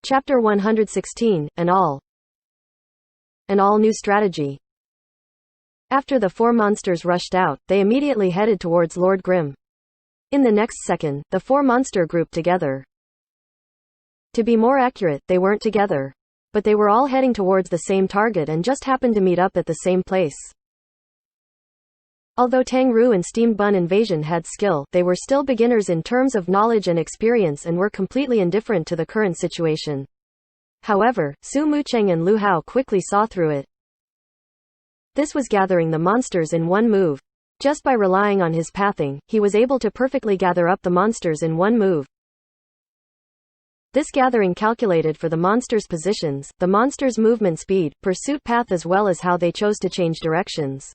Chapter 116, An all-new strategy. After the four monsters rushed out, they immediately headed towards Lord Grimm. In the next second, the four monsters grouped together. To be more accurate, they weren't together. But they were all heading towards the same target and just happened to meet up at the same place. Although Tang Ru and Steamed Bun Invasion had skill, they were still beginners in terms of knowledge and experience and were completely indifferent to the current situation. However, Su Mucheng and Lu Hao quickly saw through it. This was gathering the monsters in one move. Just by relying on his pathing, he was able to perfectly gather up the monsters in one move. This gathering calculated for the monsters' positions, the monsters' movement speed, pursuit path as well as how they chose to change directions.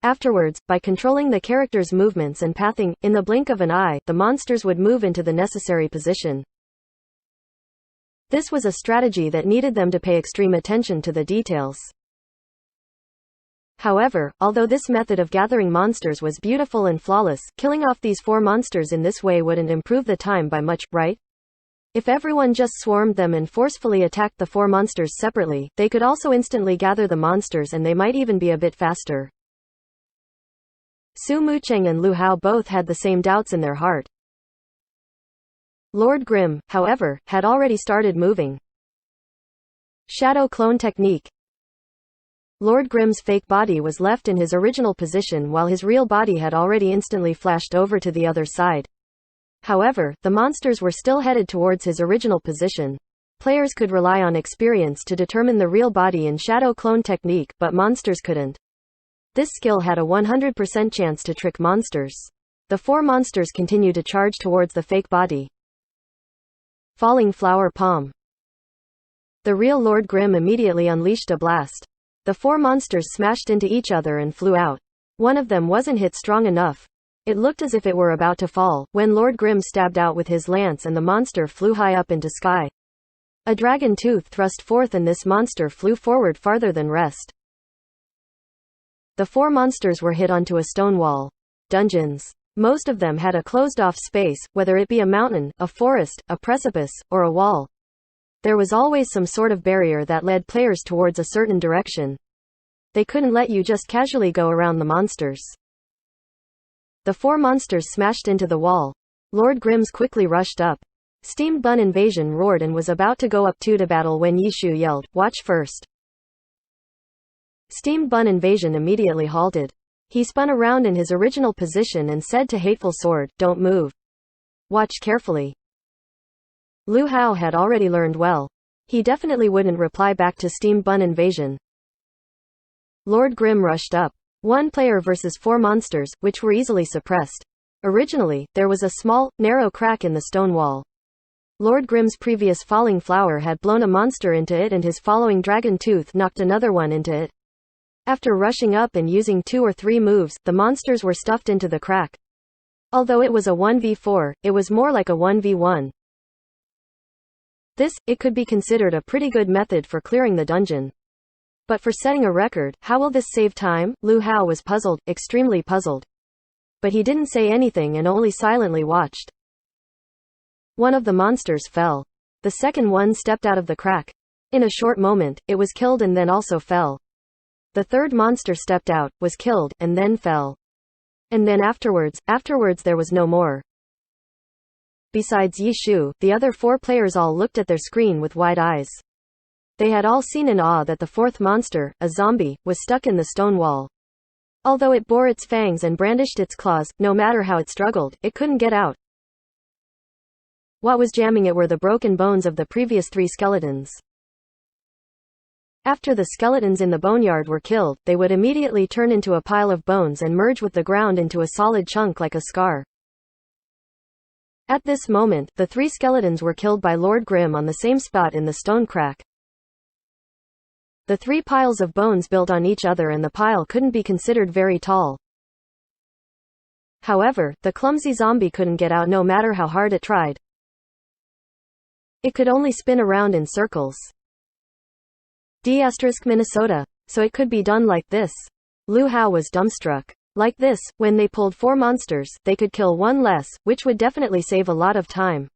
Afterwards, by controlling the characters' movements and pathing, in the blink of an eye, the monsters would move into the necessary position. This was a strategy that needed them to pay extreme attention to the details. However, although this method of gathering monsters was beautiful and flawless, killing off these four monsters in this way wouldn't improve the time by much, right? If everyone just swarmed them and forcefully attacked the four monsters separately, they could also instantly gather the monsters and they might even be a bit faster. Su Mucheng and Lu Hao both had the same doubts in their heart. Lord Grimm, however, had already started moving. Shadow clone technique. Lord Grimm's fake body was left in his original position while his real body had already instantly flashed over to the other side. However, the monsters were still headed towards his original position. Players could rely on experience to determine the real body in shadow clone technique, but monsters couldn't. This skill had a 100% chance to trick monsters. The four monsters continued to charge towards the fake body. Falling flower palm. The real Lord Grimm immediately unleashed a blast. The four monsters smashed into each other and flew out. One of them wasn't hit strong enough. It looked as if it were about to fall, when Lord Grimm stabbed out with his lance and the monster flew high up into sky. A dragon tooth thrust forth and this monster flew forward farther than rest. The four monsters were hit onto a stone wall. Dungeons. Most of them had a closed-off space, whether it be a mountain, a forest, a precipice, or a wall. There was always some sort of barrier that led players towards a certain direction. They couldn't let you just casually go around the monsters. The four monsters smashed into the wall. Lord Grimm's quickly rushed up. Steamed Bun Invasion roared and was about to go up to battle when Yishu yelled, "Watch first." Steamed Bun Invasion immediately halted. He spun around in his original position and said to Hateful Sword, "Don't move. Watch carefully." Lu Hao had already learned well. He definitely wouldn't reply back to Steamed Bun Invasion. Lord Grimm rushed up. One player versus four monsters, which were easily suppressed. Originally, there was a small, narrow crack in the stone wall. Lord Grimm's previous falling flower had blown a monster into it and his following dragon tooth knocked another one into it. After rushing up and using 2 or 3 moves, the monsters were stuffed into the crack. Although it was a 1v4, it was more like a 1v1. It could be considered a pretty good method for clearing the dungeon. But for setting a record, how will this save time? Lu Hao was puzzled, extremely puzzled. But he didn't say anything and only silently watched. One of the monsters fell. The second one stepped out of the crack. In a short moment, it was killed and then also fell. The third monster stepped out, was killed, and then fell. And then afterwards there was no more. Besides Yishu, the other 4 players all looked at their screen with wide eyes. They had all seen in awe that the fourth monster, a zombie, was stuck in the stone wall. Although it bore its fangs and brandished its claws, no matter how it struggled, it couldn't get out. What was jamming it were the broken bones of the previous 3 skeletons. After the skeletons in the boneyard were killed, they would immediately turn into a pile of bones and merge with the ground into a solid chunk like a scar. At this moment, the 3 skeletons were killed by Lord Grimm on the same spot in the stone crack. The 3 piles of bones built on each other and the pile couldn't be considered very tall. However, the clumsy zombie couldn't get out no matter how hard it tried. It could only spin around in circles. Minnesota. So it could be done like this. Lu Hao was dumbstruck. Like this, when they pulled 4 monsters, they could kill 1 less, which would definitely save a lot of time.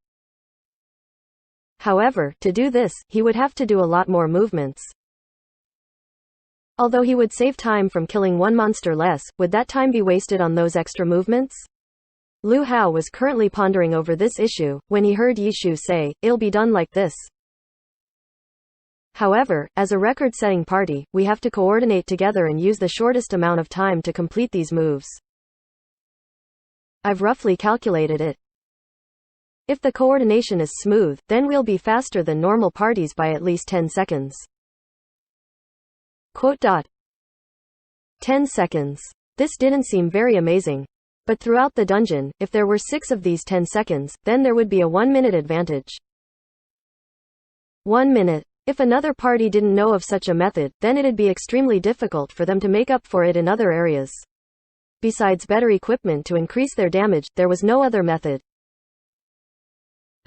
However, to do this, he would have to do a lot more movements. Although he would save time from killing one monster less, would that time be wasted on those extra movements? Lu Hao was currently pondering over this issue, when he heard Yi Shu say, "It'll be done like this." However, as a record-setting party, we have to coordinate together and use the shortest amount of time to complete these moves. I've roughly calculated it. If the coordination is smooth, then we'll be faster than normal parties by at least 10 seconds. 10 seconds. This didn't seem very amazing. But throughout the dungeon, if there were 6 of these 10 seconds, then there would be a 1-minute advantage. 1 minute. If another party didn't know of such a method, then it'd be extremely difficult for them to make up for it in other areas. Besides better equipment to increase their damage, there was no other method.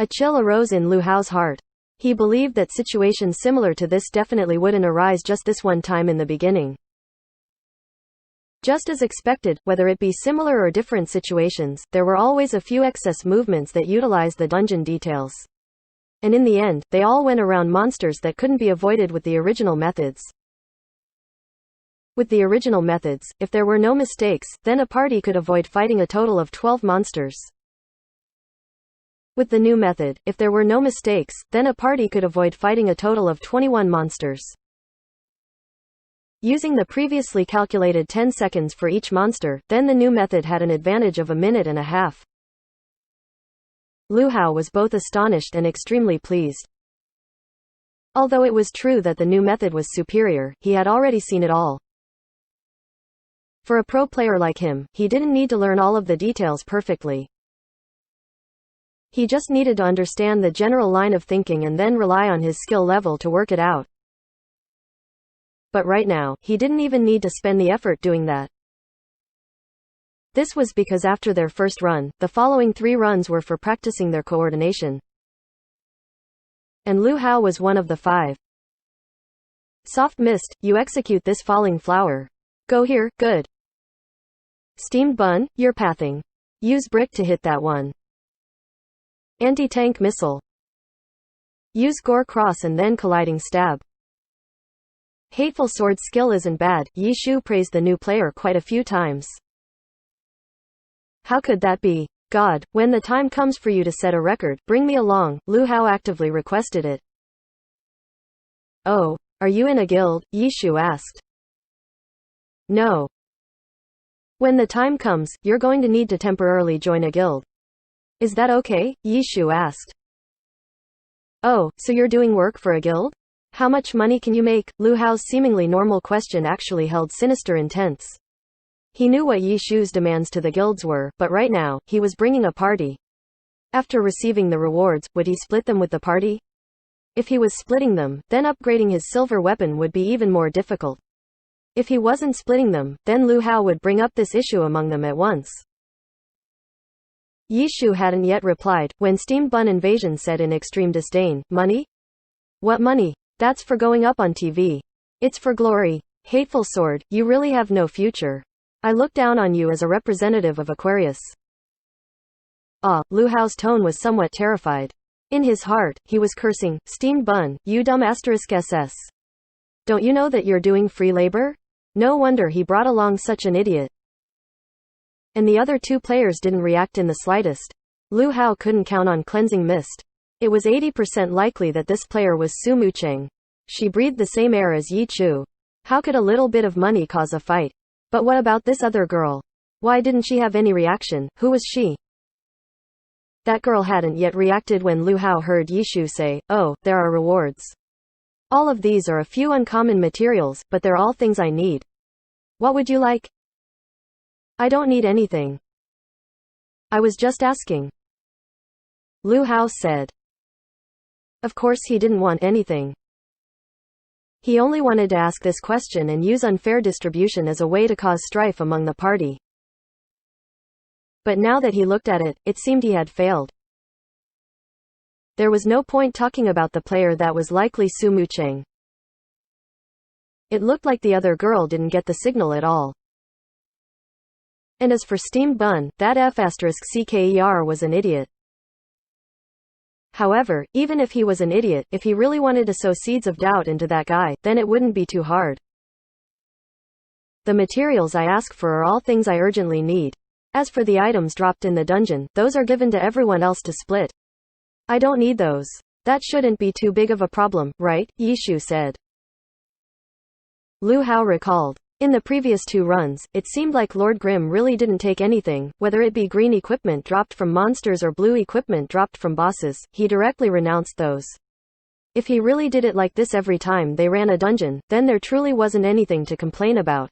A chill arose in Lu Hao's heart. He believed that situations similar to this definitely wouldn't arise just this one time in the beginning. Just as expected, whether it be similar or different situations, there were always a few excess movements that utilized the dungeon details. And in the end, they all went around monsters that couldn't be avoided with the original methods. With the original methods, if there were no mistakes, then a party could avoid fighting a total of 12 monsters. With the new method, if there were no mistakes, then a party could avoid fighting a total of 21 monsters. Using the previously calculated 10 seconds for each monster, then the new method had an advantage of 1.5 minutes. Lu Hao was both astonished and extremely pleased. Although it was true that the new method was superior, he had already seen it all. For a pro player like him, he didn't need to learn all of the details perfectly. He just needed to understand the general line of thinking and then rely on his skill level to work it out. But right now, he didn't even need to spend the effort doing that. This was because after their first run, the following 3 runs were for practicing their coordination. And Lu Hao was one of the 5. Soft mist, you execute this falling flower. Go here, good. Steamed bun, you're pathing. Use brick to hit that one. Anti-tank missile. Use gore cross and then colliding stab. Hateful sword skill isn't bad. Yi Shu praised the new player quite a few times. How could that be? God, when the time comes for you to set a record, bring me along. Lu Hao actively requested it. Oh, are you in a guild? Yi Shu asked. No. When the time comes, you're going to need to temporarily join a guild. Is that okay? Yi Shu asked. Oh, so you're doing work for a guild? How much money can you make? Lu Hao's seemingly normal question actually held sinister intents. He knew what Yi Shu's demands to the guilds were, but right now, he was bringing a party. After receiving the rewards, would he split them with the party? If he was splitting them, then upgrading his silver weapon would be even more difficult. If he wasn't splitting them, then Lu Hao would bring up this issue among them at once. Yi Shu hadn't yet replied, when Steamed Bun Invasion said in extreme disdain, "Money? What money? That's for going up on TV. It's for glory. Hateful sword, you really have no future. I look down on you as a representative of Aquarius." Lu Hao's tone was somewhat terrified. In his heart, he was cursing, "Steamed bun, you dumb *SS. Don't you know that you're doing free labor? No wonder he brought along such an idiot." And the other 2 players didn't react in the slightest. Lu Hao couldn't count on cleansing mist. It was 80% likely that this player was Su Mucheng. She breathed the same air as Yi Chu. How could a little bit of money cause a fight? But what about this other girl? Why didn't she have any reaction? Who was she? That girl hadn't yet reacted when Lu Hao heard Yi Shu say, "Oh, there are rewards. All of these are a few uncommon materials, but they're all things I need. What would you like?" "I don't need anything. I was just asking," Lu Hao said. Of course he didn't want anything. He only wanted to ask this question and use unfair distribution as a way to cause strife among the party. But now that he looked at it, it seemed he had failed. There was no point talking about the player that was likely Su Mucheng. It looked like the other girl didn't get the signal at all. And as for Steamed Bun, that F***CKER was an idiot. However, even if he was an idiot, if he really wanted to sow seeds of doubt into that guy, then it wouldn't be too hard. The materials I ask for are all things I urgently need. As for the items dropped in the dungeon, those are given to everyone else to split. I don't need those. That shouldn't be too big of a problem, right? Yishu said. Lu Hao recalled. In the previous 2 runs, it seemed like Lord Grimm really didn't take anything, whether it be green equipment dropped from monsters or blue equipment dropped from bosses, he directly renounced those. If he really did it like this every time they ran a dungeon, then there truly wasn't anything to complain about.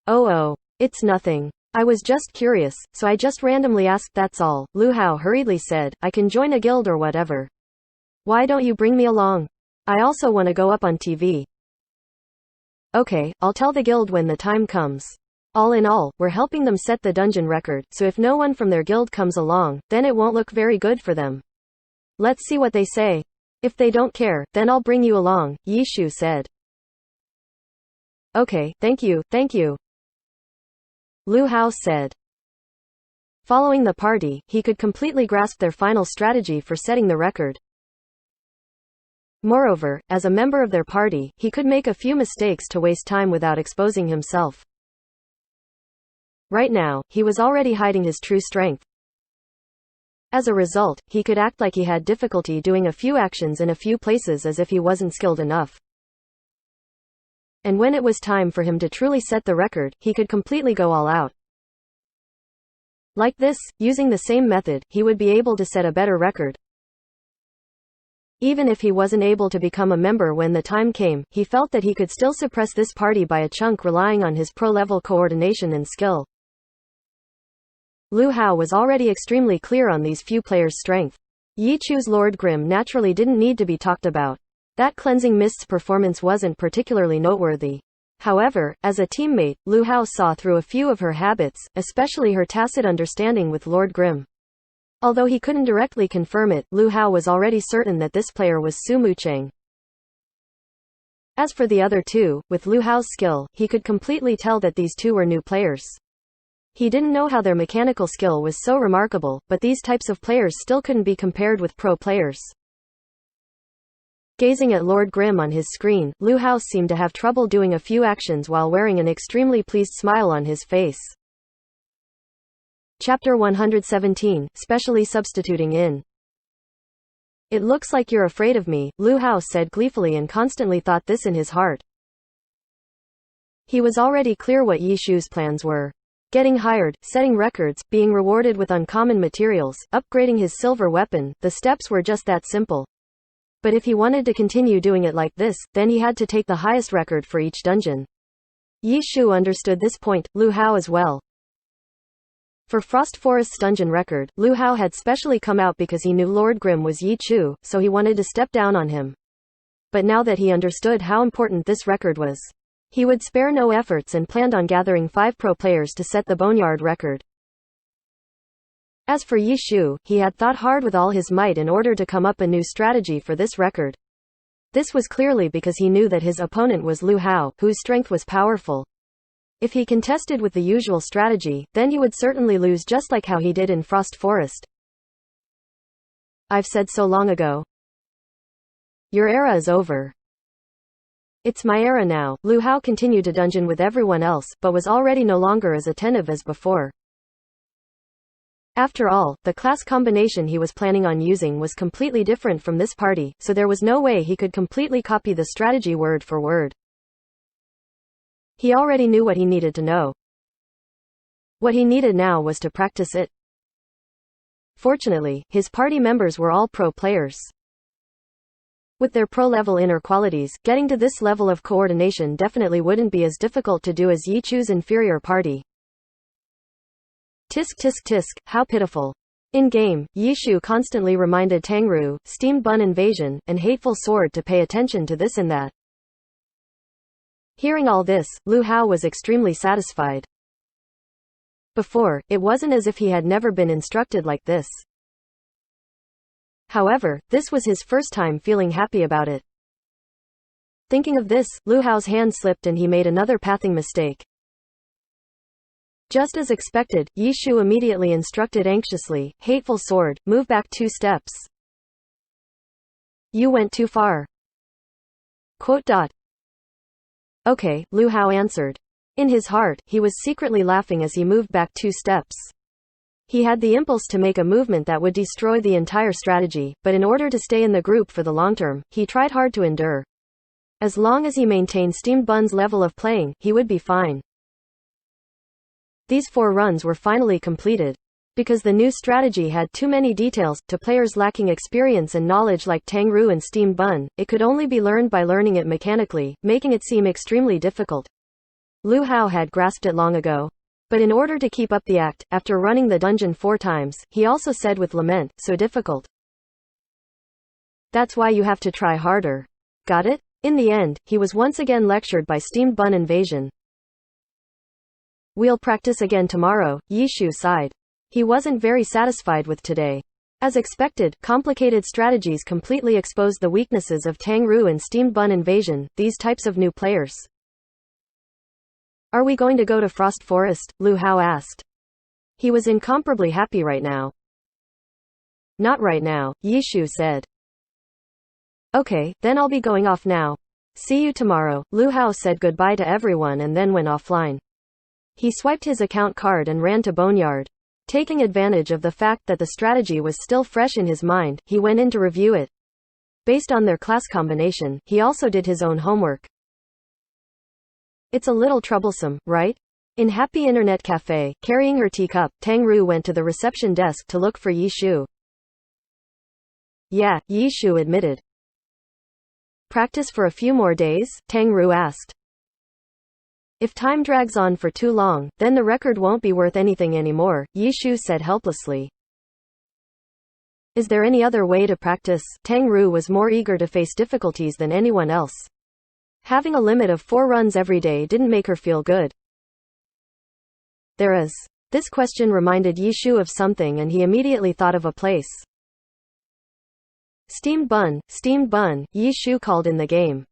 Oh, it's nothing. I was just curious, so I just randomly asked, that's all, Lu Hao hurriedly said. I can join a guild or whatever. Why don't you bring me along? I also want to go up on TV. Okay, I'll tell the guild when the time comes. All in all, we're helping them set the dungeon record, so if no one from their guild comes along, then it won't look very good for them. Let's see what they say. If they don't care, then I'll bring you along, Yishu said. Okay, thank you. Lu Hao said. Following the party, he could completely grasp their final strategy for setting the record. Moreover, as a member of their party, he could make a few mistakes to waste time without exposing himself. Right now, he was already hiding his true strength. As a result, he could act like he had difficulty doing a few actions in a few places as if he wasn't skilled enough. And when it was time for him to truly set the record, he could completely go all out. Like this, using the same method, he would be able to set a better record. Even if he wasn't able to become a member when the time came, he felt that he could still suppress this party by a chunk relying on his pro-level coordination and skill. Lu Hao was already extremely clear on these few players' strength. Yichu's Lord Grimm naturally didn't need to be talked about. That cleansing mist's performance wasn't particularly noteworthy. However, as a teammate, Lu Hao saw through a few of her habits, especially her tacit understanding with Lord Grimm. Although he couldn't directly confirm it, Lu Hao was already certain that this player was Su Mucheng. As for the other 2, with Lu Hao's skill, he could completely tell that these 2 were new players. He didn't know how their mechanical skill was so remarkable, but these types of players still couldn't be compared with pro players. Gazing at Lord Grimm on his screen, Lu Hao seemed to have trouble doing a few actions while wearing an extremely pleased smile on his face. Chapter 117, Specially Substituting In. It looks like you're afraid of me, Lu Hao said gleefully and constantly thought this in his heart. He was already clear what Yishu's plans were. Getting hired, setting records, being rewarded with uncommon materials, upgrading his silver weapon, the steps were just that simple. But if he wanted to continue doing it like this, then he had to take the highest record for each dungeon. Yishu understood this point, Lu Hao as well. For Frost Forest's dungeon record, Lu Hao had specially come out because he knew Lord Grimm was Yichu, so he wanted to step down on him. But now that he understood how important this record was, he would spare no efforts and planned on gathering 5 pro players to set the Boneyard record. As for Yishu, he had thought hard with all his might in order to come up a new strategy for this record. This was clearly because he knew that his opponent was Lu Hao, whose strength was powerful. If he contested with the usual strategy, then he would certainly lose just like how he did in Frost Forest. I've said so long ago. Your era is over. It's my era now. Lu Hao continued to dungeon with everyone else, but was already no longer as attentive as before. After all, the class combination he was planning on using was completely different from this party, so there was no way he could completely copy the strategy word for word. He already knew what he needed to know. What he needed now was to practice it. Fortunately, his party members were all pro players. With their pro-level inner qualities, getting to this level of coordination definitely wouldn't be as difficult to do as Yichu's inferior party. Tisk tisk tisk, how pitiful. In-game, Yishu constantly reminded Tangru, Steamed Bun Invasion, and Hateful Sword to pay attention to this and that. Hearing all this, Lu Hao was extremely satisfied. Before, it wasn't as if he had never been instructed like this. However, this was his first time feeling happy about it. Thinking of this, Lu Hao's hand slipped and he made another pathing mistake. Just as expected, Yishu immediately instructed anxiously, "Hateful sword, move back 2 steps. You went too far." Quote. Okay, Lu Hao answered. In his heart, he was secretly laughing as he moved back 2 steps. He had the impulse to make a movement that would destroy the entire strategy, but in order to stay in the group for the long term, he tried hard to endure. As long as he maintained Steamed Bun's level of playing, he would be fine. These 4 runs were finally completed. Because the new strategy had too many details, to players lacking experience and knowledge like Tang Ru and Steamed Bun, it could only be learned by learning it mechanically, making it seem extremely difficult. Lu Hao had grasped it long ago. But in order to keep up the act, after running the dungeon 4 times, he also said with lament, "So difficult. That's why you have to try harder. Got it?" In the end, he was once again lectured by Steamed Bun Invasion. "We'll practice again tomorrow," Yishu sighed. He wasn't very satisfied with today. As expected, complicated strategies completely exposed the weaknesses of Tang Ru and Steamed Bun Invasion, these types of new players. "Are we going to go to Frost Forest?" Lu Hao asked. He was incomparably happy right now. "Not right now," Yishu said. "Okay, then I'll be going off now. See you tomorrow." Lu Hao said goodbye to everyone and then went offline. He swiped his account card and ran to Boneyard. Taking advantage of the fact that the strategy was still fresh in his mind, he went in to review it. Based on their class combination, he also did his own homework. It's a little troublesome, right? In Happy Internet Cafe, carrying her teacup, Tang Ru went to the reception desk to look for Yishu. Yeah, Yishu admitted. Practice for a few more days? Tang Ru asked. If time drags on for too long, then the record won't be worth anything anymore, Yishu said helplessly. Is there any other way to practice? Tang Ru was more eager to face difficulties than anyone else. Having a limit of 4 runs every day didn't make her feel good. There is. This question reminded Yishu of something and he immediately thought of a place. Steamed Bun, Yishu called in the game.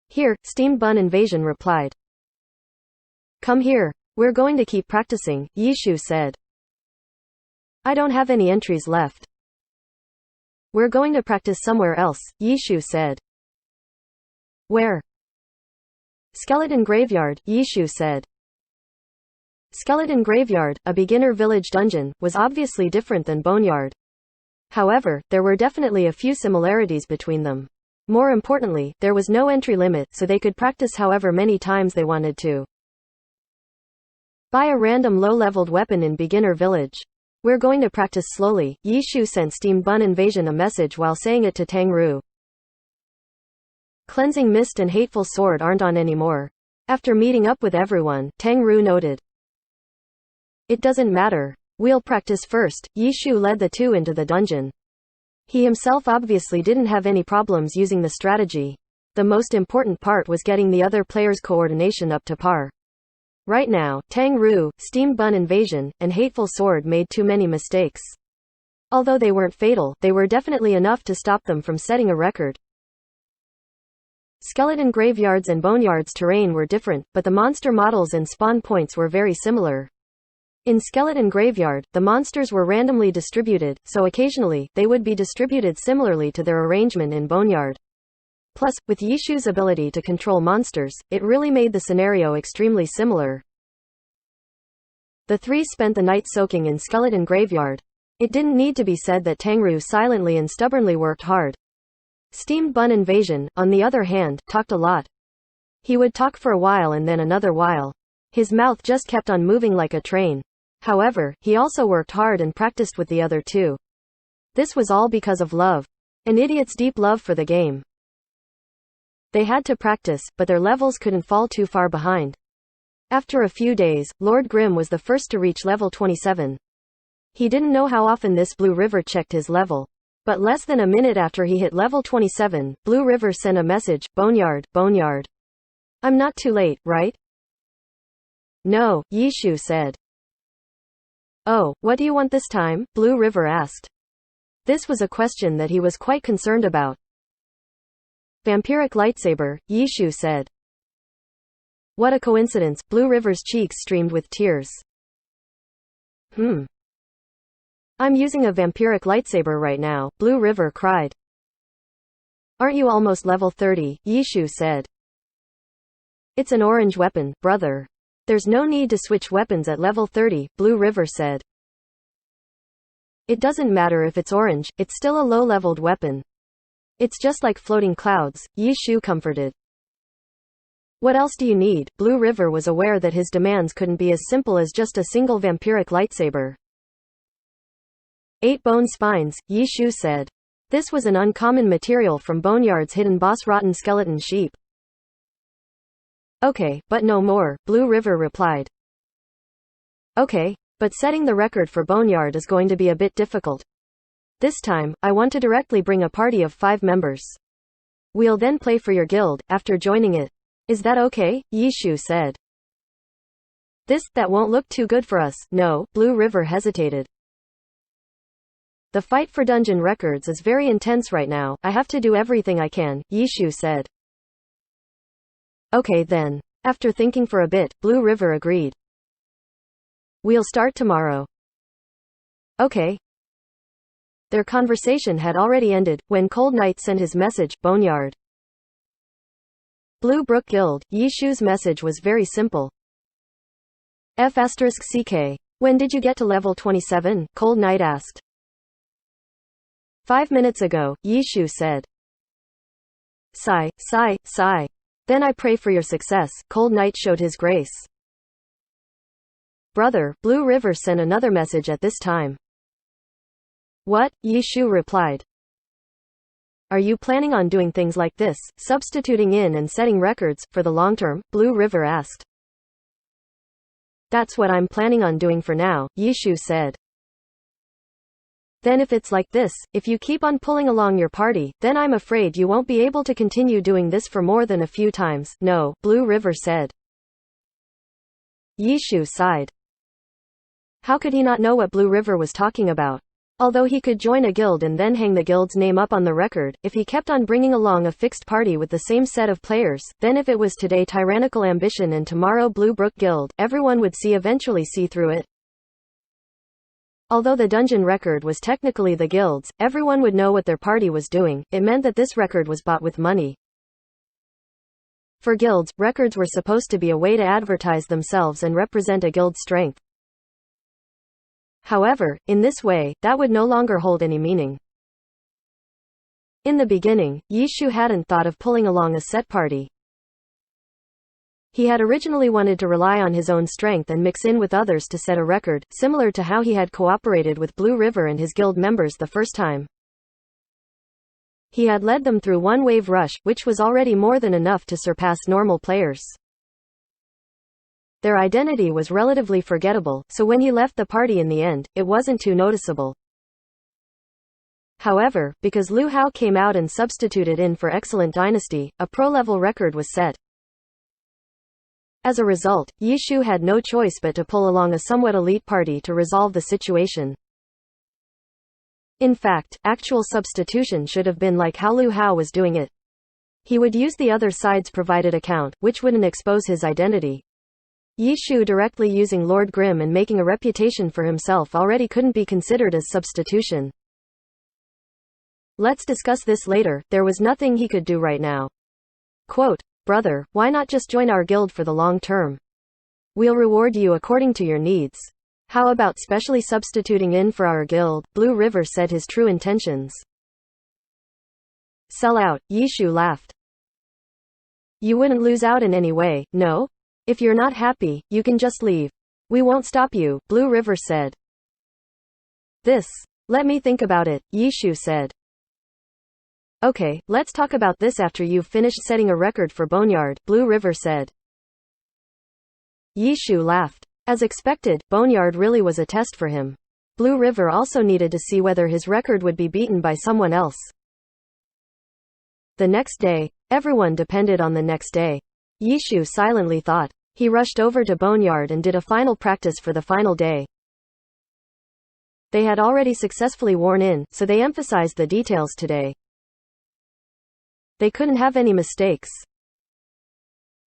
Here, Steamed Bun Invasion replied. Come here. We're going to keep practicing, Yishu said. I don't have any entries left. We're going to practice somewhere else, Yishu said. Where? Skeleton Graveyard, Yishu said. Skeleton Graveyard, a beginner village dungeon, was obviously different than Boneyard. However, there were definitely a few similarities between them. More importantly, there was no entry limit, so they could practice however many times they wanted to. Buy a random low-leveled weapon in beginner village. We're going to practice slowly, Yishu sent Steamed Bun Invasion a message while saying it to Tang Ru. Cleansing Mist and Hateful Sword aren't on anymore. After meeting up with everyone, Tang Ru noted. It doesn't matter. We'll practice first. Yishu led the 2 into the dungeon. He himself obviously didn't have any problems using the strategy. The most important part was getting the other players' coordination up to par. Right now, Tang Ru, Steamed Bun Invasion, and Hateful Sword made too many mistakes. Although they weren't fatal, they were definitely enough to stop them from setting a record. Skeleton Graveyards and Boneyard's terrain were different, but the monster models and spawn points were very similar. In Skeleton Graveyard, the monsters were randomly distributed, so occasionally, they would be distributed similarly to their arrangement in Boneyard. Plus, with Yishu's ability to control monsters, it really made the scenario extremely similar. The 3 spent the night soaking in Skeleton Graveyard. It didn't need to be said that Tang Ru silently and stubbornly worked hard. Steamed Bun Invasion, on the other hand, talked a lot. He would talk for a while and then another while. His mouth just kept on moving like a train. However, he also worked hard and practiced with the other 2. This was all because of love. An idiot's deep love for the game. They had to practice, but their levels couldn't fall too far behind. After a few days, Lord Grimm was the first to reach level 27. He didn't know how often this Blue River checked his level. But less than a minute after he hit level 27, Blue River sent a message, Boneyard. I'm not too late, right? No, Yishu said. Oh, what do you want this time? Blue River asked. This was a question that he was quite concerned about. Vampiric lightsaber, Yishu said. What a coincidence. Blue River's cheeks streamed with tears. I'm using a vampiric lightsaber right now, Blue River cried. Aren't you almost level 30? Yishu said. It's an orange weapon, brother. There's no need to switch weapons at level 30, Blue River said. It doesn't matter if it's orange, it's still a low-leveled weapon. It's just like floating clouds, Yishu comforted. What else do you need? Blue River was aware that his demands couldn't be as simple as just a single vampiric lightsaber. 8 bone spines, Yishu said. This was an uncommon material from Boneyard's hidden boss rotten skeleton sheep. Okay, but no more, Blue River replied. Okay, but setting the record for Boneyard is going to be a bit difficult. This time, I want to directly bring a party of 5 members. We'll then play for your guild, after joining it. Is that okay? Yishu said. That won't look too good for us. No, Blue River hesitated. The fight for dungeon records is very intense right now. I have to do everything I can, Yishu said. Okay then. After thinking for a bit, Blue River agreed. We'll start tomorrow. Okay. Their conversation had already ended, when Cold Knight sent his message, Boneyard. Blue Brook Guild. Yishu's message was very simple. F***CK. When did you get to level 27? Cold Knight asked. 5 minutes ago, Yishu said. Sigh, sigh, sigh. Then I pray for your success. Cold Knight showed his grace. Brother, Blue River sent another message at this time. What? Yishu replied. Are you planning on doing things like this, substituting in and setting records, for the long term? Blue River asked. That's what I'm planning on doing for now, Yishu said. Then if it's like this, if you keep on pulling along your party, then I'm afraid you won't be able to continue doing this for more than a few times. No, Blue River said. Yishu sighed. How could he not know what Blue River was talking about? Although he could join a guild and then hang the guild's name up on the record, if he kept on bringing along a fixed party with the same set of players, then if it was today tyrannical ambition and tomorrow Blue Brook Guild, everyone would eventually see through it. Although the dungeon record was technically the guild's, everyone would know what their party was doing. It meant that this record was bought with money. For guilds, records were supposed to be a way to advertise themselves and represent a guild's strength. However, in this way, that would no longer hold any meaning. In the beginning, Yishu hadn't thought of pulling along a set party. He had originally wanted to rely on his own strength and mix in with others to set a record, similar to how he had cooperated with Blue River and his guild members the first time. He had led them through one wave rush, which was already more than enough to surpass normal players. Their identity was relatively forgettable, so when he left the party in the end, it wasn't too noticeable. However, because Lu Hao came out and substituted in for Excellent Dynasty, a pro-level record was set. As a result, Yishu had no choice but to pull along a somewhat elite party to resolve the situation. In fact, actual substitution should have been like how Lu Hao was doing it. He would use the other side's provided account, which wouldn't expose his identity. Yishu directly using Lord Grimm and making a reputation for himself already couldn't be considered as substitution. Let's discuss this later, there was nothing he could do right now. Quote, brother, why not just join our guild for the long term? We'll reward you according to your needs. How about specially substituting in for our guild? Blue River said his true intentions. Sell out, Yishu laughed. You wouldn't lose out in any way, no? If you're not happy, you can just leave. We won't stop you, Blue River said. Let me think about it, Yishu said. Okay, let's talk about this after you've finished setting a record for Boneyard, Blue River said. Yishu laughed. As expected, Boneyard really was a test for him. Blue River also needed to see whether his record would be beaten by someone else. The next day, everyone depended on the next day. Yishu silently thought. He rushed over to Boneyard and did a final practice for the final day. They had already successfully worn in, so they emphasized the details today. They couldn't have any mistakes.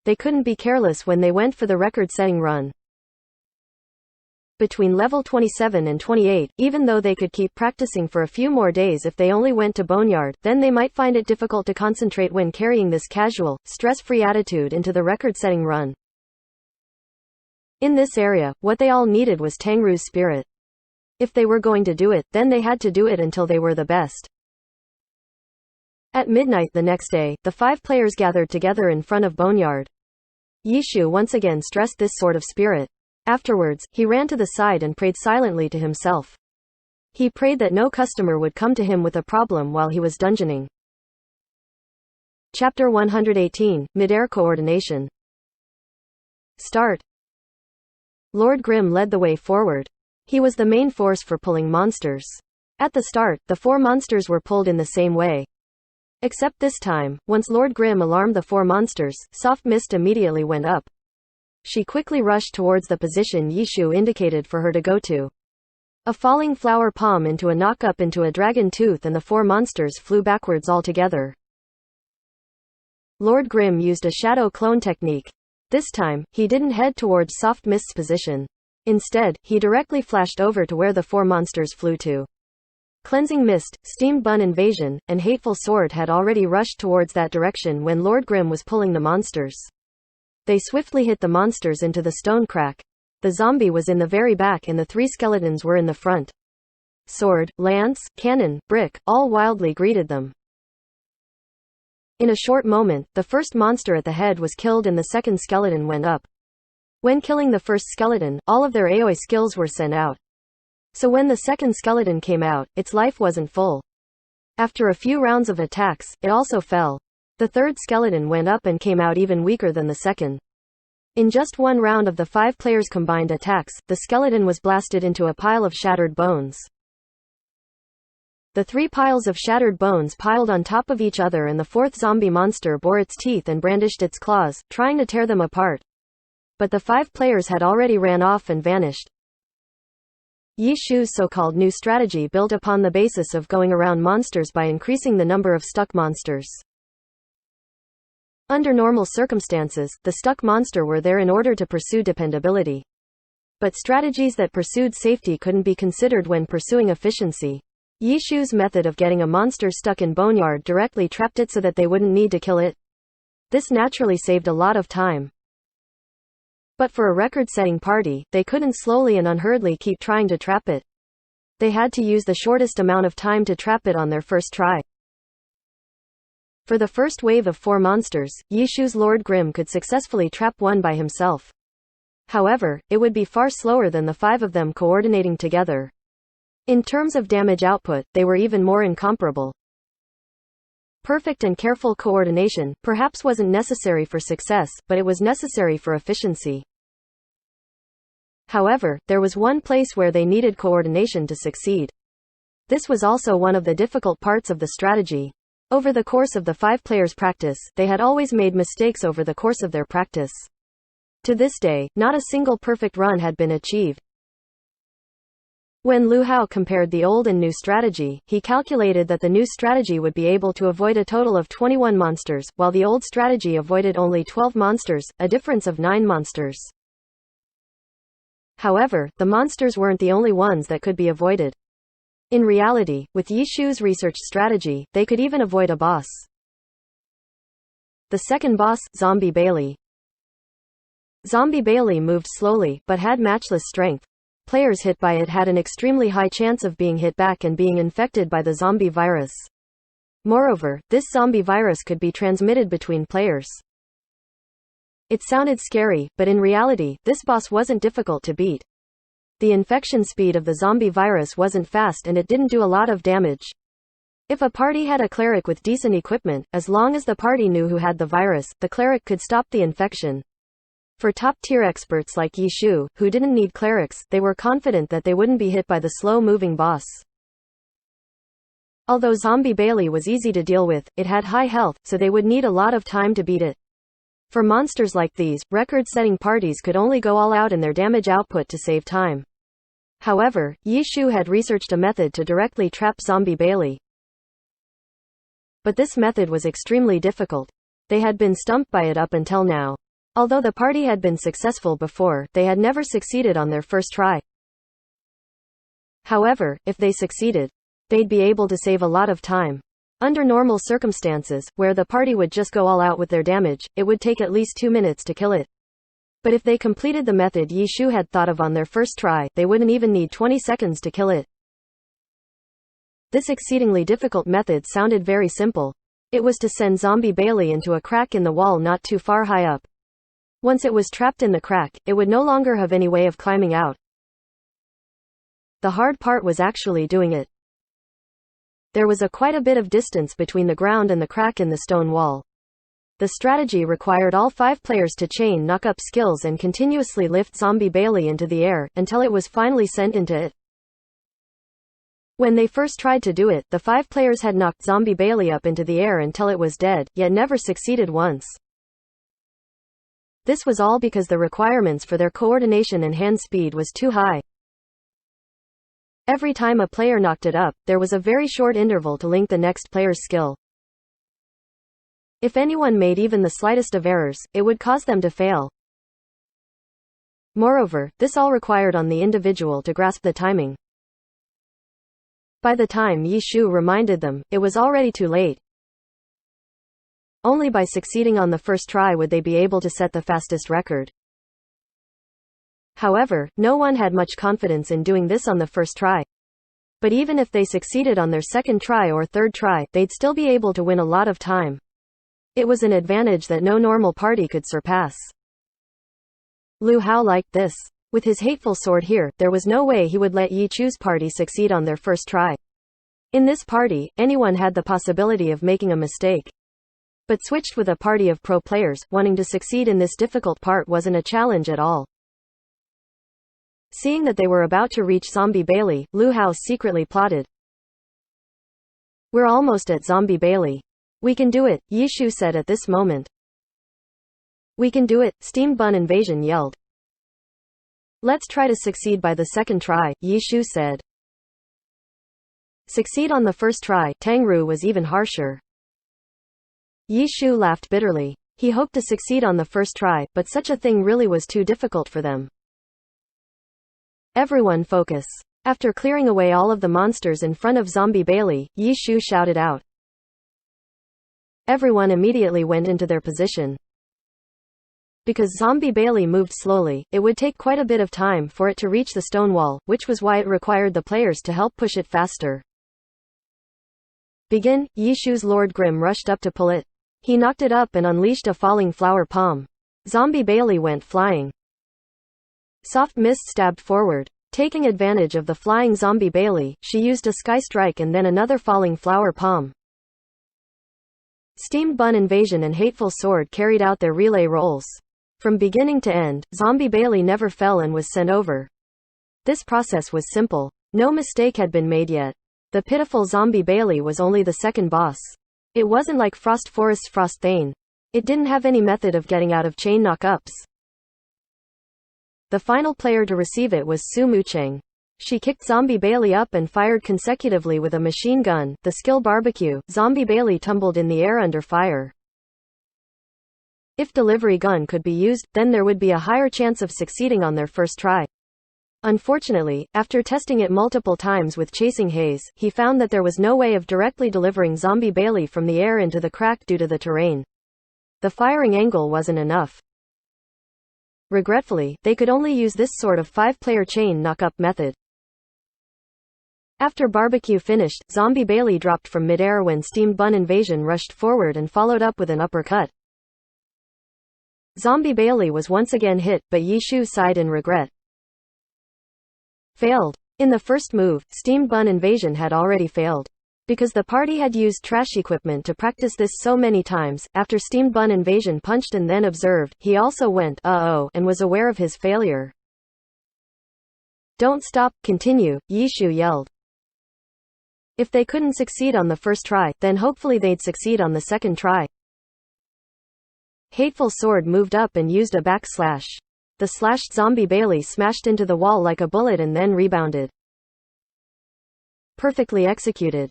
they couldn't be careless when they went for the record-setting run. Between level 27 and 28, even though they could keep practicing for a few more days if they only went to Boneyard, then they might find it difficult to concentrate when carrying this casual, stress-free attitude into the record-setting run. In this area, what they all needed was Tangru's spirit. If they were going to do it, then they had to do it until they were the best. At midnight the next day, the 5 players gathered together in front of Boneyard. Yishu once again stressed this sort of spirit. Afterwards, he ran to the side and prayed silently to himself. He prayed that no customer would come to him with a problem while he was dungeoning. Chapter 118, Midair Coordination. Start. Lord Grimm led the way forward. He was the main force for pulling monsters. At the start, the 4 monsters were pulled in the same way. Except this time, once Lord Grimm alarmed the 4 monsters, soft mist immediately went up. She quickly rushed towards the position Yishu indicated for her to go to. A falling flower palm into a knock-up into a dragon tooth and the 4 monsters flew backwards altogether. Lord Grimm used a shadow clone technique. This time, he didn't head towards Soft Mist's position. Instead, he directly flashed over to where the 4 monsters flew to. Cleansing Mist, Steamed Bun Invasion, and Hateful Sword had already rushed towards that direction when Lord Grimm was pulling the monsters. They swiftly hit the monsters into the stone crack. The zombie was in the very back and the 3 skeletons were in the front. Sword, lance, cannon, brick, all wildly greeted them. In a short moment, the first monster at the head was killed and the second skeleton went up. When killing the first skeleton, all of their AoE skills were sent out. So when the second skeleton came out, its life wasn't full. After a few rounds of attacks, it also fell. The third skeleton went up and came out even weaker than the second. In just one round of the 5 players' combined attacks, the skeleton was blasted into a pile of shattered bones. The 3 piles of shattered bones piled on top of each other and the 4th zombie monster bore its teeth and brandished its claws, trying to tear them apart. But the 5 players had already ran off and vanished. Yishu's so-called new strategy built upon the basis of going around monsters by increasing the number of stuck monsters. Under normal circumstances, the stuck monster were there in order to pursue dependability. But strategies that pursued safety couldn't be considered when pursuing efficiency. Yishu's method of getting a monster stuck in Boneyard directly trapped it so that they wouldn't need to kill it. This naturally saved a lot of time. But for a record-setting party, they couldn't slowly and unhurriedly keep trying to trap it. They had to use the shortest amount of time to trap it on their first try. For the first wave of 4 monsters, Yishu's Lord Grimm could successfully trap one by himself. However, it would be far slower than the 5 of them coordinating together. In terms of damage output, they were even more incomparable. Perfect and careful coordination perhaps wasn't necessary for success, but it was necessary for efficiency. However, there was one place where they needed coordination to succeed. This was also one of the difficult parts of the strategy. Over the course of the 5 players' practice, they had always made mistakes over the course of their practice. To this day, not a single perfect run had been achieved. When Lu Hao compared the old and new strategy, he calculated that the new strategy would be able to avoid a total of 21 monsters, while the old strategy avoided only 12 monsters, a difference of 9 monsters. However, the monsters weren't the only ones that could be avoided. In reality, with Yishu's research strategy, they could even avoid a boss. The second boss, Zombie Bailey. Zombie Bailey moved slowly, but had matchless strength. Players hit by it had an extremely high chance of being hit back and being infected by the zombie virus. Moreover, this zombie virus could be transmitted between players. It sounded scary, but in reality, this boss wasn't difficult to beat. The infection speed of the zombie virus wasn't fast and it didn't do a lot of damage. If a party had a cleric with decent equipment, as long as the party knew who had the virus, the cleric could stop the infection. For top-tier experts like Yishu, who didn't need clerics, they were confident that they wouldn't be hit by the slow-moving boss. Although Zombie Bailey was easy to deal with, it had high health, so they would need a lot of time to beat it. For monsters like these, record-setting parties could only go all out in their damage output to save time. However, Yishu had researched a method to directly trap Zombie Bailey. But this method was extremely difficult. They had been stumped by it up until now. Although the party had been successful before, they had never succeeded on their first try. However, if they succeeded, they'd be able to save a lot of time. Under normal circumstances, where the party would just go all out with their damage, it would take at least 2 minutes to kill it. But if they completed the method Yi Shu had thought of on their first try, they wouldn't even need 20 seconds to kill it. This exceedingly difficult method sounded very simple. It was to send Zombie Bailey into a crack in the wall not too far high up. Once it was trapped in the crack, it would no longer have any way of climbing out. The hard part was actually doing it. There was quite a bit of distance between the ground and the crack in the stone wall. The strategy required all 5 players to chain knock up skills and continuously lift Zombie Bailey into the air, until it was finally sent into it. When they first tried to do it, the 5 players had knocked Zombie Bailey up into the air until it was dead, yet never succeeded once. This was all because the requirements for their coordination and hand speed was too high. Every time a player knocked it up, there was a very short interval to link the next player's skill. If anyone made even the slightest of errors, it would cause them to fail. Moreover, this all required on the individual to grasp the timing. By the time Yi Shu reminded them, it was already too late. Only by succeeding on the first try would they be able to set the fastest record. However, no one had much confidence in doing this on the first try. But even if they succeeded on their second try or third try, they'd still be able to win a lot of time. It was an advantage that no normal party could surpass. Lu Hao liked this. With his hateful sword here, there was no way he would let Yi Chu's party succeed on their first try. In this party, anyone had the possibility of making a mistake. But switched with a party of pro players, wanting to succeed in this difficult part wasn't a challenge at all. Seeing that they were about to reach Zombie Bailey, Lu Hao secretly plotted. "We're almost at Zombie Bailey. We can do it," Yi Shu said at this moment. "We can do it," Steamed Bun Invasion yelled. "Let's try to succeed by the second try," Yi Shu said. Succeed on the first try, Tang Ru was even harsher. Yi Shu laughed bitterly. He hoped to succeed on the first try, but such a thing really was too difficult for them. "Everyone focus." After clearing away all of the monsters in front of Zombie Bailey, Yi Shu shouted out. Everyone immediately went into their position. Because Zombie Bailey moved slowly, it would take quite a bit of time for it to reach the stone wall, which was why it required the players to help push it faster. "Begin." Yi Shu's Lord Grim rushed up to pull it. He knocked it up and unleashed a falling flower palm. Zombie Bailey went flying. Soft Mist stabbed forward. Taking advantage of the flying Zombie Bailey, she used a Sky Strike and then another falling flower palm. Steamed Bun Invasion and Hateful Sword carried out their relay roles. From beginning to end, Zombie Bailey never fell and was sent over. This process was simple. No mistake had been made yet. The pitiful Zombie Bailey was only the second boss. It wasn't like Frost Forest's Frost Thane. It didn't have any method of getting out of chain knock-ups. The final player to receive it was Su Mucheng. She kicked Zombie Bailey up and fired consecutively with a machine gun, the skill Barbecue. Zombie Bailey tumbled in the air under fire. If Delivery Gun could be used, then there would be a higher chance of succeeding on their first try. Unfortunately, after testing it multiple times with Chasing Haze, he found that there was no way of directly delivering Zombie Bailey from the air into the crack due to the terrain. The firing angle wasn't enough. Regretfully, they could only use this sort of 5-player chain knock-up method. After Barbecue finished, Zombie Bailey dropped from mid-air when Steamed Bun Invasion rushed forward and followed up with an uppercut. Zombie Bailey was once again hit, but Yi Shu sighed in regret. Failed. In the first move, Steamed Bun Invasion had already failed. Because the party had used trash equipment to practice this so many times, after Steamed Bun Invasion punched and then observed, he also went, "Uh-oh," and was aware of his failure. "Don't stop, continue," Yi Shu yelled. If they couldn't succeed on the first try, then hopefully they'd succeed on the second try. Hateful Sword moved up and used a backslash. The slashed Zombie Bailey smashed into the wall like a bullet and then rebounded. Perfectly executed.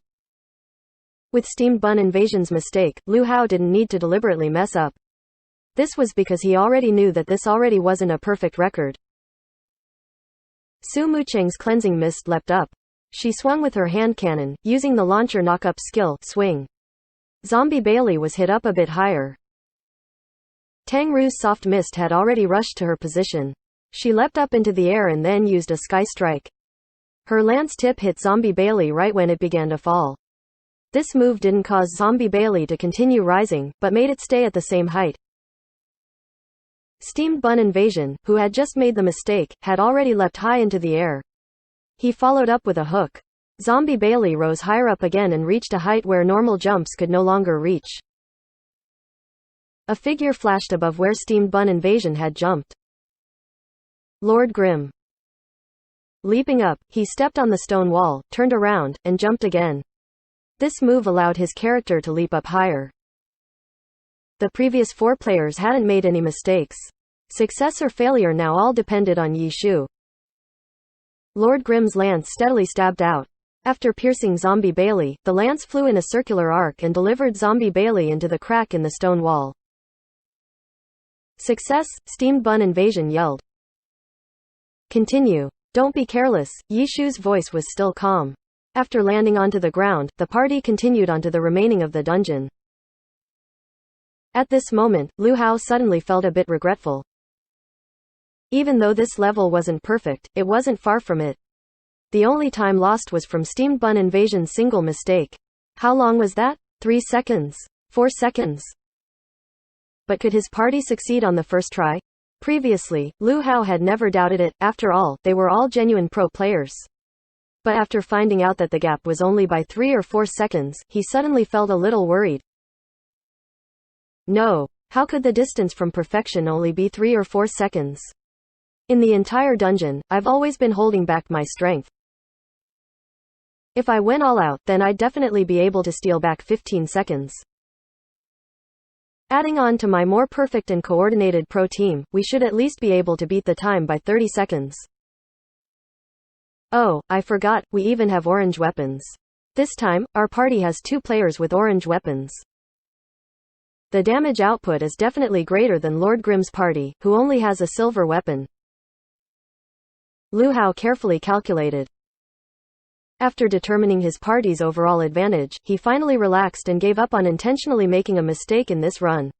With Steamed Bun Invasion's mistake, Lu Hao didn't need to deliberately mess up. This was because he already knew that this already wasn't a perfect record. Su Mucheng's cleansing mist leapt up. She swung with her hand cannon, using the launcher knock-up skill, swing. Zombie Bailey was hit up a bit higher. Tang Ru's soft mist had already rushed to her position. She leapt up into the air and then used a sky strike. Her lance tip hit Zombie Bailey right when it began to fall. This move didn't cause Zombie Bailey to continue rising, but made it stay at the same height. Steamed Bun Invasion, who had just made the mistake, had already leapt high into the air. He followed up with a hook. Zombie Bailey rose higher up again and reached a height where normal jumps could no longer reach. A figure flashed above where Steamed Bun Invasion had jumped. Lord Grimm. Leaping up, he stepped on the stone wall, turned around, and jumped again. This move allowed his character to leap up higher. The previous 4 players hadn't made any mistakes. Success or failure now all depended on Yi Shu. Lord Grimm's lance steadily stabbed out. After piercing Zombie Bailey, the lance flew in a circular arc and delivered Zombie Bailey into the crack in the stone wall. Success, Steamed Bun Invasion yelled. Continue. Don't be careless. Yi Shu's voice was still calm. After landing onto the ground, the party continued onto the remaining of the dungeon. At this moment, Lu Hao suddenly felt a bit regretful. Even though this level wasn't perfect, it wasn't far from it. The only time lost was from Steamed Bun Invasion's single mistake. How long was that? 3 seconds? 4 seconds? But could his party succeed on the first try? Previously, Lu Hao had never doubted it. After all, they were all genuine pro players. But after finding out that the gap was only by 3 or 4 seconds, he suddenly felt a little worried. No. How could the distance from perfection only be 3 or 4 seconds? In the entire dungeon, I've always been holding back my strength. If I went all out, then I'd definitely be able to steal back 15 seconds. Adding on to my more perfect and coordinated pro team, we should at least be able to beat the time by 30 seconds. Oh, I forgot, we even have orange weapons. This time, our party has 2 players with orange weapons. The damage output is definitely greater than Lord Grimm's party, who only has a silver weapon. Lu Hao carefully calculated. After determining his party's overall advantage, he finally relaxed and gave up on intentionally making a mistake in this run.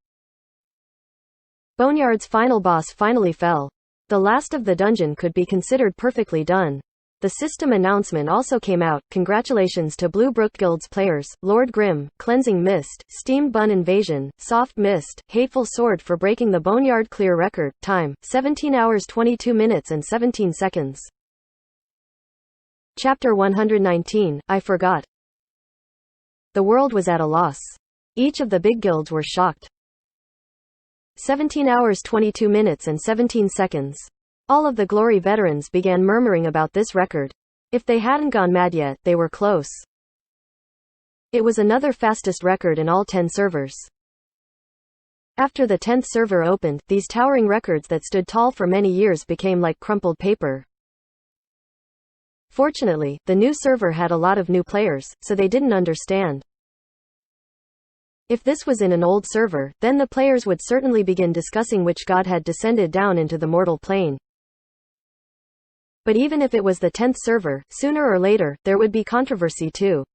Boneyard's final boss finally fell. The last of the dungeon could be considered perfectly done. The system announcement also came out. Congratulations to Blue Brook Guild's players, Lord Grimm, Cleansing Mist, Steamed Bun Invasion, Soft Mist, Hateful Sword for breaking the Boneyard clear record. Time, 17 hours 22 minutes and 17 seconds. Chapter 119, I Forgot. The world was at a loss. Each of the big guilds were shocked. 17 hours 22 minutes and 17 seconds. All of the Glory veterans began murmuring about this record. If they hadn't gone mad yet, they were close. It was another fastest record in all 10 servers. After the 10th server opened, these towering records that stood tall for many years became like crumpled paper. Fortunately, the new server had a lot of new players, so they didn't understand. If this was in an old server, then the players would certainly begin discussing which god had descended down into the mortal plane. But even if it was the 10th server, sooner or later, there would be controversy too.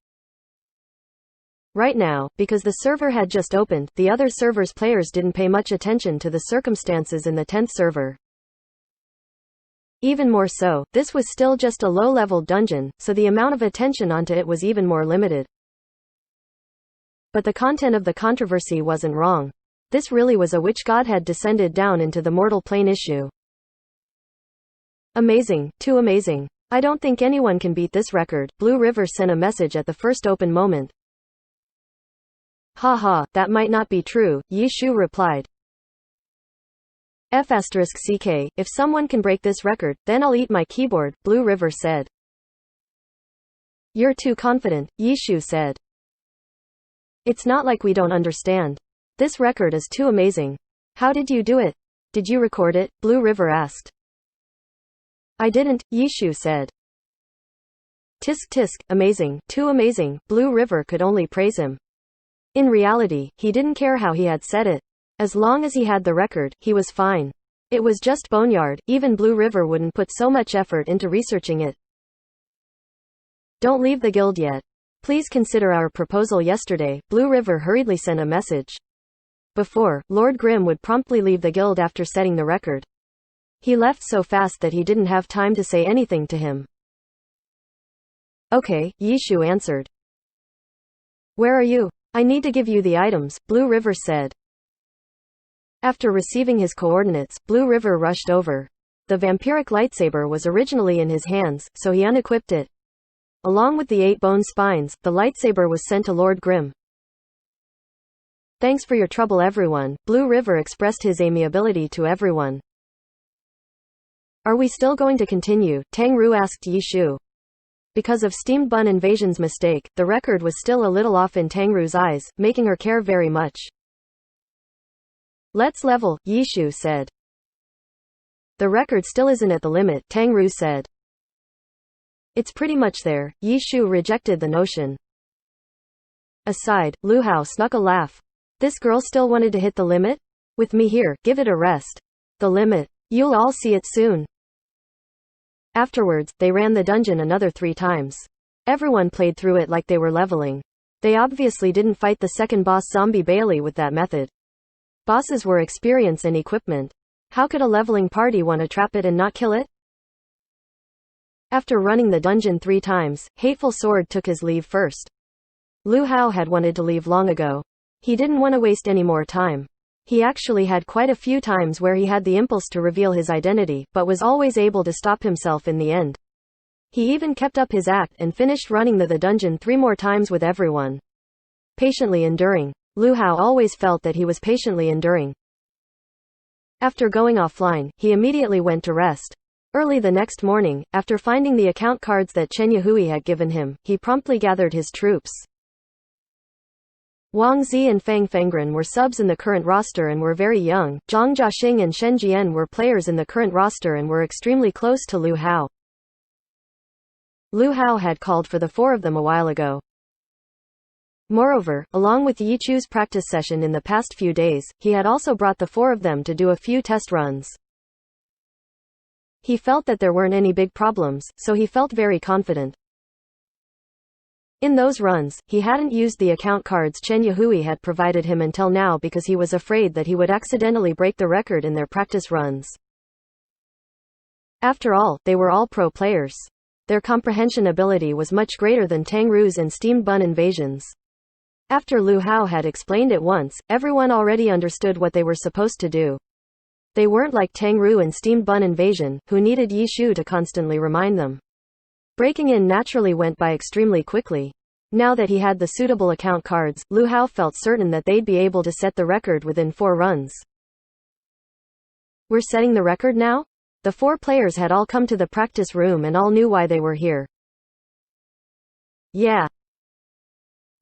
Right now, because the server had just opened, the other server's players didn't pay much attention to the circumstances in the 10th server. Even more so, this was still just a low-level dungeon, so the amount of attention onto it was even more limited. But the content of the controversy wasn't wrong. This really was a which god had descended down into the mortal plane issue. Amazing, too amazing. I don't think anyone can beat this record. Blue River sent a message at the first open moment. Haha, that might not be true, Yi Shu replied. F***CK, if someone can break this record, then I'll eat my keyboard, Blue River said. You're too confident, Yi Shu said. It's not like we don't understand. This record is too amazing. How did you do it? Did you record it? Blue River asked. I didn't, Yi Shu said. Tisk tisk, amazing, too amazing, Blue River could only praise him. In reality, he didn't care how he had said it. As long as he had the record, he was fine. It was just boneyard, even Blue River wouldn't put so much effort into researching it. Don't leave the guild yet. Please consider our proposal yesterday, Blue River hurriedly sent a message. Before, Lord Grimm would promptly leave the guild after setting the record. He left so fast that he didn't have time to say anything to him. Okay, Yishu answered. Where are you? I need to give you the items, Blue River said. After receiving his coordinates, Blue River rushed over. The vampiric lightsaber was originally in his hands, so he unequipped it. Along with the 8 bone spines, the lightsaber was sent to Lord Grimm. Thanks for your trouble everyone, Blue River expressed his amiability to everyone. Are we still going to continue? Tang Ru asked Yishu. Because of Steamed Bun Invasion's mistake, the record was still a little off in Tang Ru's eyes, making her care very much. Let's level, Yishu said. The record still isn't at the limit, Tang Ru said. It's pretty much there, Yishu rejected the notion. Aside, Lu Hao snuck a laugh. This girl still wanted to hit the limit? With me here, give it a rest. The limit. You'll all see it soon. Afterwards, they ran the dungeon another 3 times. Everyone played through it like they were leveling. They obviously didn't fight the second boss Zombie Bailey with that method. Bosses were experience and equipment. How could a leveling party want to trap it and not kill it? After running the dungeon 3 times, Hateful Sword took his leave first. Lu Hao had wanted to leave long ago. He didn't want to waste any more time. He actually had quite a few times where he had the impulse to reveal his identity, but was always able to stop himself in the end. He even kept up his act and finished running the dungeon 3 more times with everyone. Patiently enduring. Lu Hao always felt that he was patiently enduring. After going offline, he immediately went to rest. Early the next morning, after finding the account cards that Chen Yahui had given him, he promptly gathered his troops. Wang Zi and Fang Fengren were subs in the current roster and were very young. Zhang Jiaxing and Shen Jian were players in the current roster and were extremely close to Lu Hao. Lu Hao had called for the 4 of them a while ago. Moreover, along with Yi Chu's practice session in the past few days, he had also brought the 4 of them to do a few test runs. He felt that there weren't any big problems, so he felt very confident. In those runs, he hadn't used the account cards Chen Yahui had provided him until now because he was afraid that he would accidentally break the record in their practice runs. After all, they were all pro players. Their comprehension ability was much greater than Tang Ru's and Steamed Bun Invasion's. After Lu Hao had explained it once, everyone already understood what they were supposed to do. They weren't like Tang Ru and Steamed Bun Invasion, who needed Yishu to constantly remind them. Breaking in naturally went by extremely quickly. Now that he had the suitable account cards, Lu Hao felt certain that they'd be able to set the record within 4 runs. We're setting the record now? The 4 players had all come to the practice room and all knew why they were here. Yeah.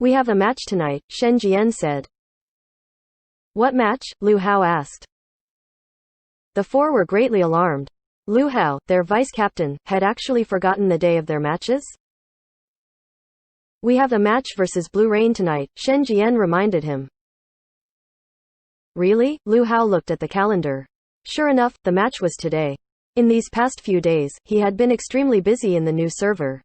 We have a match tonight, Shen Jian said. What match? Lu Hao asked. The 4 were greatly alarmed. Lu Hao, their vice-captain, had actually forgotten the day of their matches? We have a match versus Blue Rain tonight, Shen Jian reminded him. Really? Lu Hao looked at the calendar. Sure enough, the match was today. In these past few days, he had been extremely busy in the new server.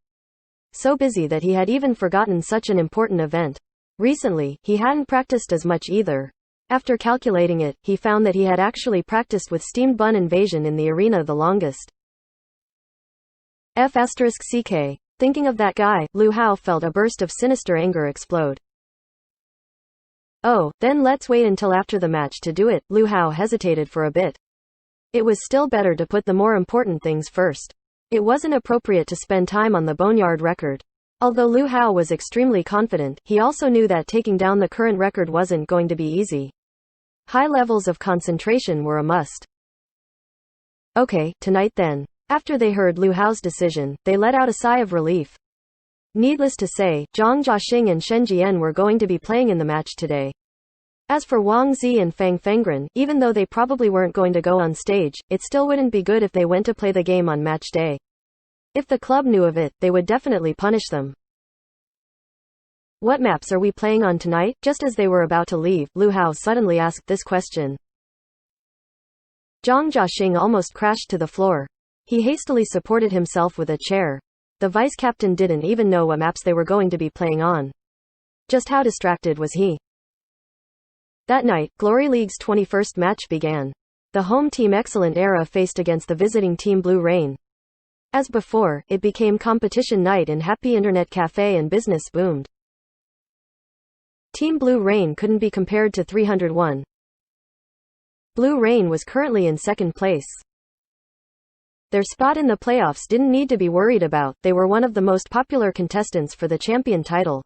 So busy that he had even forgotten such an important event. Recently, he hadn't practiced as much either. After calculating it, he found that he had actually practiced with Steamed Bun Invasion in the arena the longest. F***ck. Thinking of that guy, Lu Hao felt a burst of sinister anger explode. Oh, then let's wait until after the match to do it. Lu Hao hesitated for a bit. It was still better to put the more important things first. It wasn't appropriate to spend time on the Boneyard record. Although Lu Hao was extremely confident, he also knew that taking down the current record wasn't going to be easy. High levels of concentration were a must. Okay, tonight then. After they heard Lu Hao's decision, they let out a sigh of relief. Needless to say, Zhang Jiaxing and Shen Jian were going to be playing in the match today. As for Wang Zi and Fang Fengren, even though they probably weren't going to go on stage, it still wouldn't be good if they went to play the game on match day. If the club knew of it, they would definitely punish them. What maps are we playing on tonight? Just as they were about to leave, Lu Hao suddenly asked this question. Zhang Jiaxing almost crashed to the floor. He hastily supported himself with a chair. The vice-captain didn't even know what maps they were going to be playing on. Just how distracted was he? That night, Glory League's 21st match began. The home team Excellent Era faced against the visiting team Blue Rain. As before, it became competition night in Happy Internet Cafe and business boomed. Team Blue Rain couldn't be compared to 301. Blue Rain was currently in second place. Their spot in the playoffs didn't need to be worried about, they were one of the most popular contestants for the champion title.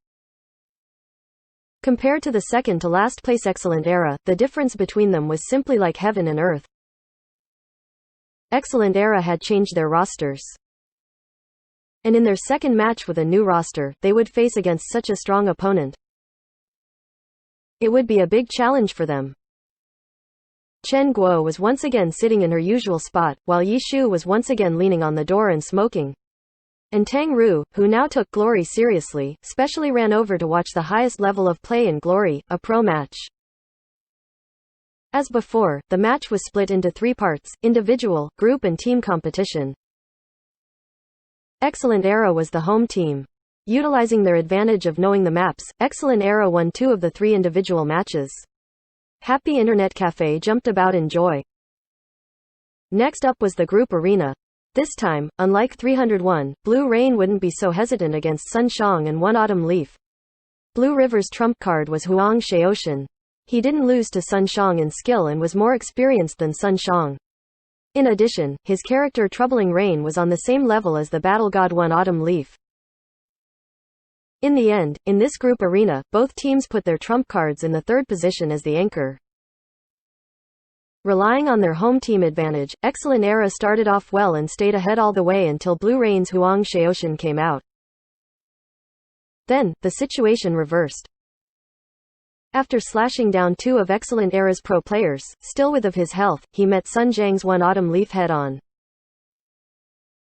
Compared to the second to last place Excellent Era, the difference between them was simply like heaven and earth. Excellent Era had changed their rosters. And in their second match with a new roster, they would face against such a strong opponent. It would be a big challenge for them. Chen Guo was once again sitting in her usual spot, while Yi Shu was once again leaning on the door and smoking. And Tang Ru, who now took Glory seriously, specially ran over to watch the highest level of play in Glory, a pro match. As before, the match was split into 3 parts, individual, group and team competition. Excellent Era was the home team. Utilizing their advantage of knowing the maps, Excellent Era won 2 of the 3 individual matches. Happy Internet Cafe jumped about in joy. Next up was the group arena. This time, unlike 301, Blue Rain wouldn't be so hesitant against Sun Shang and One Autumn Leaf. Blue River's trump card was Huang Shaoxian. He didn't lose to Sun Shang in skill and was more experienced than Sun Shang. In addition, his character Troubling Rain was on the same level as the battle god One Autumn Leaf. In the end, in this group arena, both teams put their trump cards in the third position as the anchor. Relying on their home team advantage, Excellent Era started off well and stayed ahead all the way until Blue Rain's Huang Shaoxian came out. Then, the situation reversed. After slashing down 2 of Excellent Era's pro players, still with of his health, he met Sun Zhang's One Autumn Leaf head-on.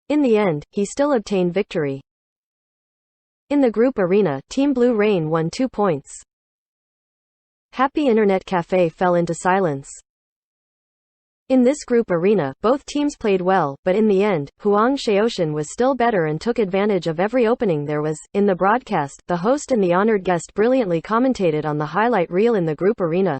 In the end, he still obtained victory. In the group arena, Team Blue Rain won 2 points. Happy Internet Cafe fell into silence. In this group arena, both teams played well, but in the end, Huang Shaoxian was still better and took advantage of every opening there was. In the broadcast, the host and the honored guest brilliantly commentated on the highlight reel in the group arena.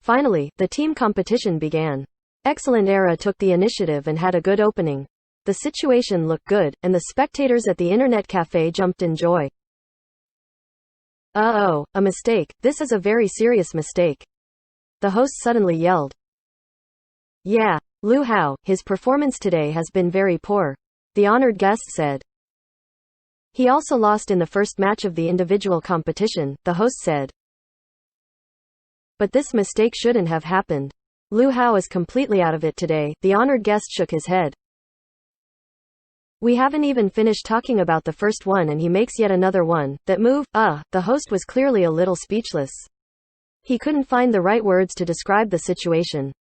Finally, the team competition began. Excellent Era took the initiative and had a good opening. The situation looked good, and the spectators at the Internet Cafe jumped in joy. Uh-oh, a mistake, this is a very serious mistake. The host suddenly yelled. Yeah, Lu Hao, his performance today has been very poor. The honored guest said. He also lost in the first match of the individual competition, the host said. But this mistake shouldn't have happened. Lu Hao is completely out of it today, the honored guest shook his head. We haven't even finished talking about the first one and he makes yet another one. That move, the host was clearly a little speechless. He couldn't find the right words to describe the situation.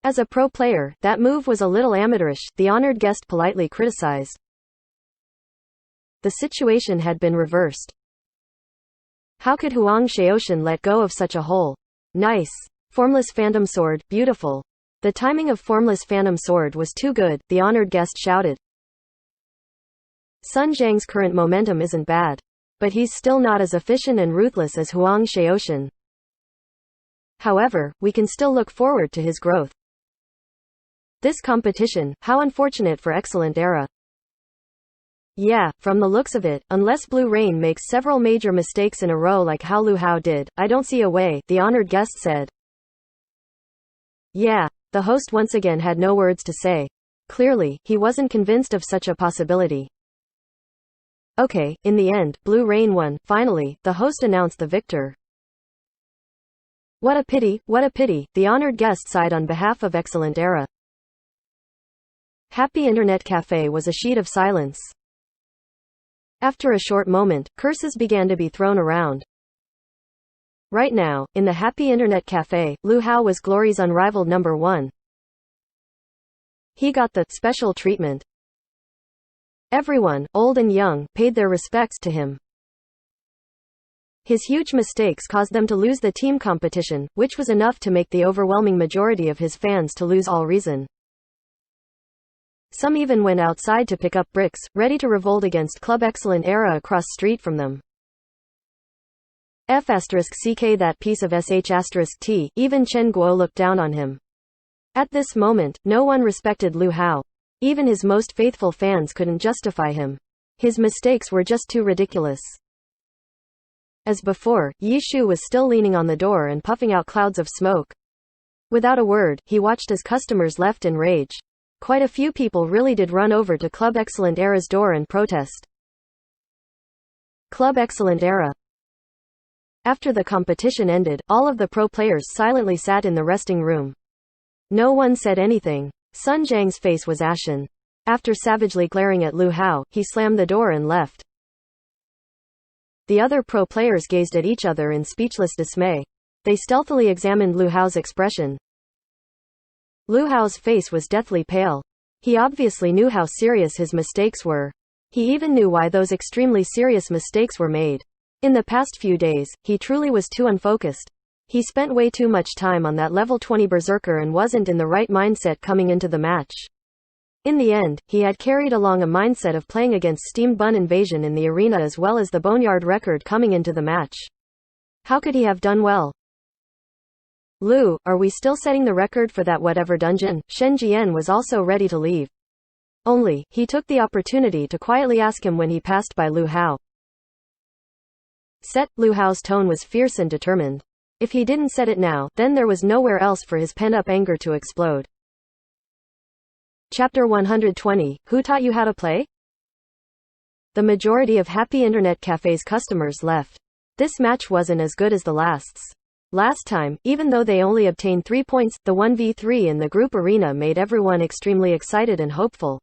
As a pro player, that move was a little amateurish, the honored guest politely criticized. The situation had been reversed. How could Huang Shaoxian let go of such a hole? Nice. Formless Phantom Sword, beautiful. The timing of Formless Phantom Sword was too good, the honored guest shouted. Sun Zhang's current momentum isn't bad. But he's still not as efficient and ruthless as Huang Shaoxian. However, we can still look forward to his growth. This competition, how unfortunate for Excellent Era. Yeah, from the looks of it, unless Blue Rain makes several major mistakes in a row like how Lu Hao did, I don't see a way, the honored guest said. Yeah. The host once again had no words to say. Clearly, he wasn't convinced of such a possibility. Okay, in the end, Blue Rain won. Finally, the host announced the victor. What a pity, the honored guest sighed on behalf of Excellent Era. Happy Internet Cafe was a sheet of silence. After a short moment, curses began to be thrown around. Right now, in the Happy Internet Cafe, Lu Hao was Glory's unrivaled number 1. He got the special treatment. Everyone, old and young, paid their respects to him. His huge mistakes caused them to lose the team competition, which was enough to make the overwhelming majority of his fans to lose all reason. Some even went outside to pick up bricks, ready to revolt against Club Excellent Era across street from them. F***ck that piece of sh**t, even Chen Guo looked down on him. At this moment, no one respected Lu Hao. Even his most faithful fans couldn't justify him. His mistakes were just too ridiculous. As before, Yi Shu was still leaning on the door and puffing out clouds of smoke. Without a word, he watched as customers left in rage. Quite a few people really did run over to Club Excellent Era's door and protest. Club Excellent Era. After the competition ended, all of the pro players silently sat in the resting room. No one said anything. Sun Jiang's face was ashen. After savagely glaring at Lu Hao, he slammed the door and left. The other pro players gazed at each other in speechless dismay. They stealthily examined Lu Hao's expression. Lu Hao's face was deathly pale. He obviously knew how serious his mistakes were. He even knew why those extremely serious mistakes were made. In the past few days, he truly was too unfocused. He spent way too much time on that level 20 berserker and wasn't in the right mindset coming into the match. In the end, he had carried along a mindset of playing against Steam Bun Invasion in the arena as well as the Boneyard record coming into the match. How could he have done well? Lu, are we still setting the record for that whatever dungeon? Shen Jian was also ready to leave. Only, he took the opportunity to quietly ask him when he passed by Lu Hao. Set. Lu Hao's tone was fierce and determined. If he didn't set it now, then there was nowhere else for his pent-up anger to explode. Chapter 120, Who taught you how to play? The majority of Happy Internet Cafe's customers left. This match wasn't as good as the last. Last time, even though they only obtained 3 points, the 1v3 in the group arena made everyone extremely excited and hopeful.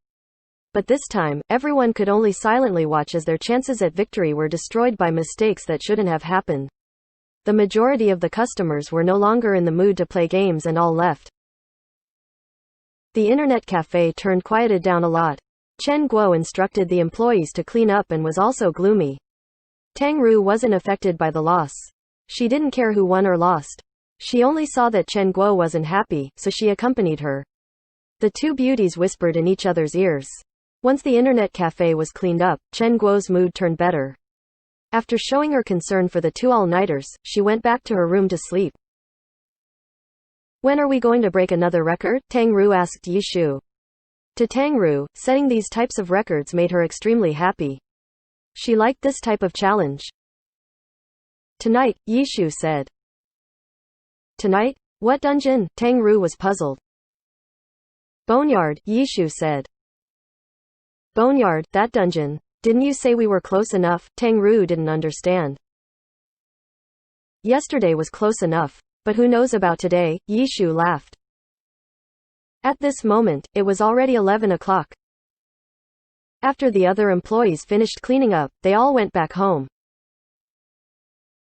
But this time, everyone could only silently watch as their chances at victory were destroyed by mistakes that shouldn't have happened. The majority of the customers were no longer in the mood to play games and all left. The internet cafe turned quieted down a lot. Chen Guo instructed the employees to clean up and was also gloomy. Tang Ru wasn't affected by the loss. She didn't care who won or lost. She only saw that Chen Guo wasn't happy, so she accompanied her. The two beauties whispered in each other's ears. Once the internet cafe was cleaned up, Chen Guo's mood turned better. After showing her concern for the two all-nighters, she went back to her room to sleep. When are we going to break another record? Tang Ru asked Yi Shu. To Tang Ru, setting these types of records made her extremely happy. She liked this type of challenge. Tonight, Yi Shu said. Tonight? What dungeon? Tang Ru was puzzled. Boneyard, Yi Shu said. Boneyard, that dungeon. Didn't you say we were close enough? Tang Ru didn't understand. Yesterday was close enough. But who knows about today? Yi Shu laughed. At this moment, it was already 11 o'clock. After the other employees finished cleaning up, they all went back home.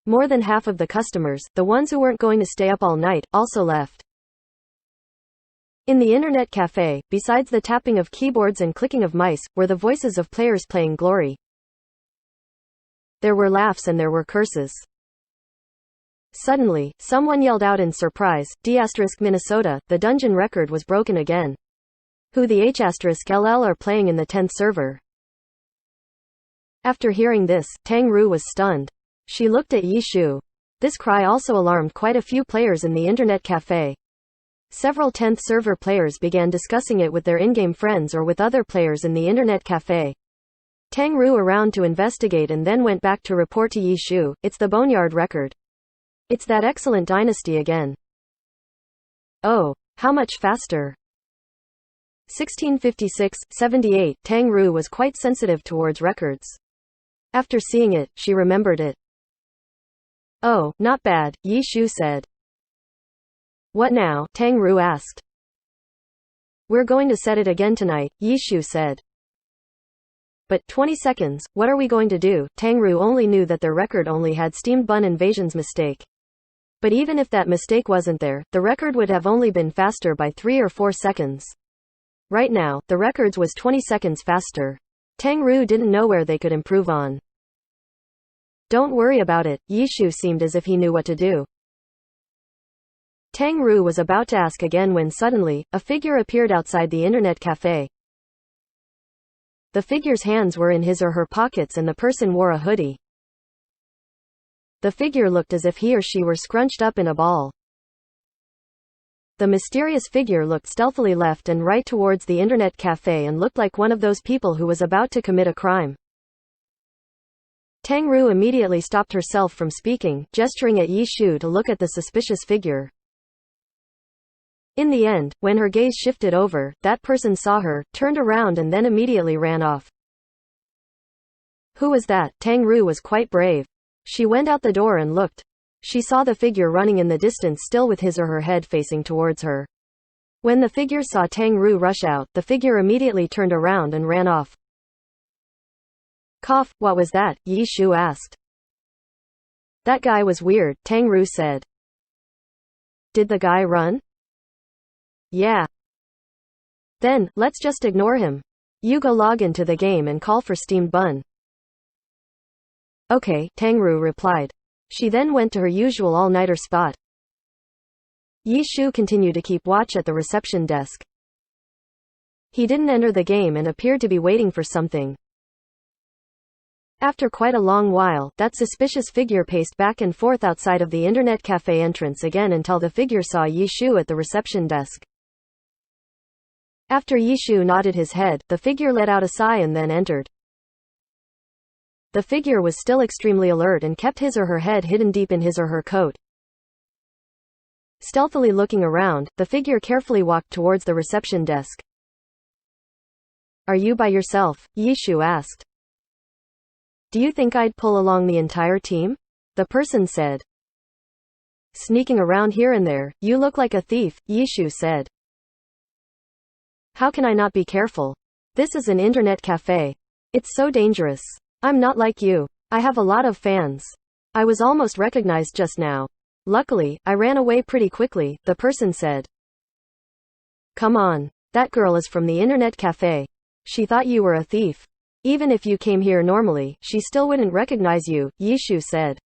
More than half of the customers, the ones who weren't going to stay up all night, also left. In the internet cafe, besides the tapping of keyboards and clicking of mice, were the voices of players playing Glory. There were laughs and there were curses. Suddenly, someone yelled out in surprise, Minnesota, the dungeon record was broken again. Who the H*LL are playing in the 10th server? After hearing this, Tang Ru was stunned. She looked at Yi Shu. This cry also alarmed quite a few players in the internet cafe. Several 10th server players began discussing it with their in-game friends or with other players in the internet cafe. Tang Ru around to investigate and then went back to report to Yi Shu, it's the Boneyard record. It's that excellent dynasty again. Oh, how much faster? 1656-78, Tang Ru was quite sensitive towards records. After seeing it, she remembered it. Oh, not bad, Yi Shu said. What now? Tang Ru asked. We're going to set it again tonight, Yi Shu said. But, 20 seconds, what are we going to do? Tang Ru only knew that their record only had Steam Bun Invasion's mistake. But even if that mistake wasn't there, the record would have only been faster by 3 or 4 seconds. Right now, the record's was 20 seconds faster. Tang Ru didn't know where they could improve on. Don't worry about it, Yishu seemed as if he knew what to do. Tang Ru was about to ask again when suddenly, a figure appeared outside the internet cafe. The figure's hands were in his or her pockets and the person wore a hoodie. The figure looked as if he or she were scrunched up in a ball. The mysterious figure looked stealthily left and right towards the internet cafe and looked like one of those people who was about to commit a crime. Tang Ru immediately stopped herself from speaking, gesturing at Yishu to look at the suspicious figure. In the end, when her gaze shifted over, that person saw her, turned around and then immediately ran off. Who was that? Tang Ru was quite brave. She went out the door and looked. She saw the figure running in the distance still with his or her head facing towards her. When the figure saw Tang Ru rush out, the figure immediately turned around and ran off. Cough, what was that? Yishu asked. That guy was weird, Tang Ru said. Did the guy run? Yeah. Then, let's just ignore him. You go log into the game and call for steamed bun. Okay, Tang Ru replied. She then went to her usual all-nighter spot. Yishu continued to keep watch at the reception desk. He didn't enter the game and appeared to be waiting for something. After quite a long while, that suspicious figure paced back and forth outside of the internet cafe entrance again until the figure saw Yishu at the reception desk. After Yishu nodded his head, the figure let out a sigh and then entered. The figure was still extremely alert and kept his or her head hidden deep in his or her coat. Stealthily looking around, the figure carefully walked towards the reception desk. Are you by yourself? Yishu asked. Do you think I'd pull along the entire team? The person said. Sneaking around here and there, you look like a thief, Yishu said. How can I not be careful? This is an internet cafe. It's so dangerous. I'm not like you. I have a lot of fans. I was almost recognized just now. Luckily, I ran away pretty quickly, the person said. Come on. That girl is from the internet cafe. She thought you were a thief. Even if you came here normally, she still wouldn't recognize you, Yishu said.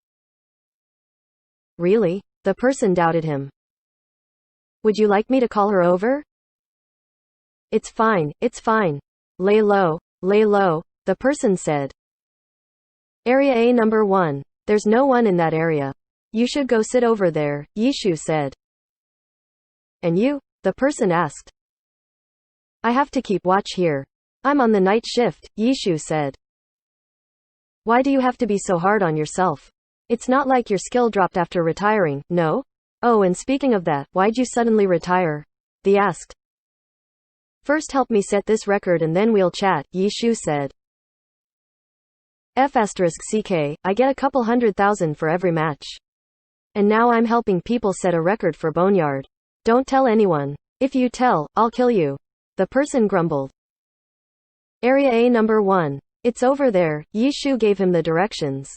Really? The person doubted him. Would you like me to call her over? It's fine, Lay low, the person said. Area A number 1. There's no one in that area. You should go sit over there, Yishu said. And you? The person asked. I have to keep watch here. I'm on the night shift, Yishu said. Why do you have to be so hard on yourself? It's not like your skill dropped after retiring, no? Oh, and speaking of that, why'd you suddenly retire? They asked. First help me set this record and then we'll chat, Yishu said. F***CK, I get a couple 100,000 for every match. And now I'm helping people set a record for Boneyard. Don't tell anyone. If you tell, I'll kill you. The person grumbled. Area A number 1. It's over there, Yishu gave him the directions.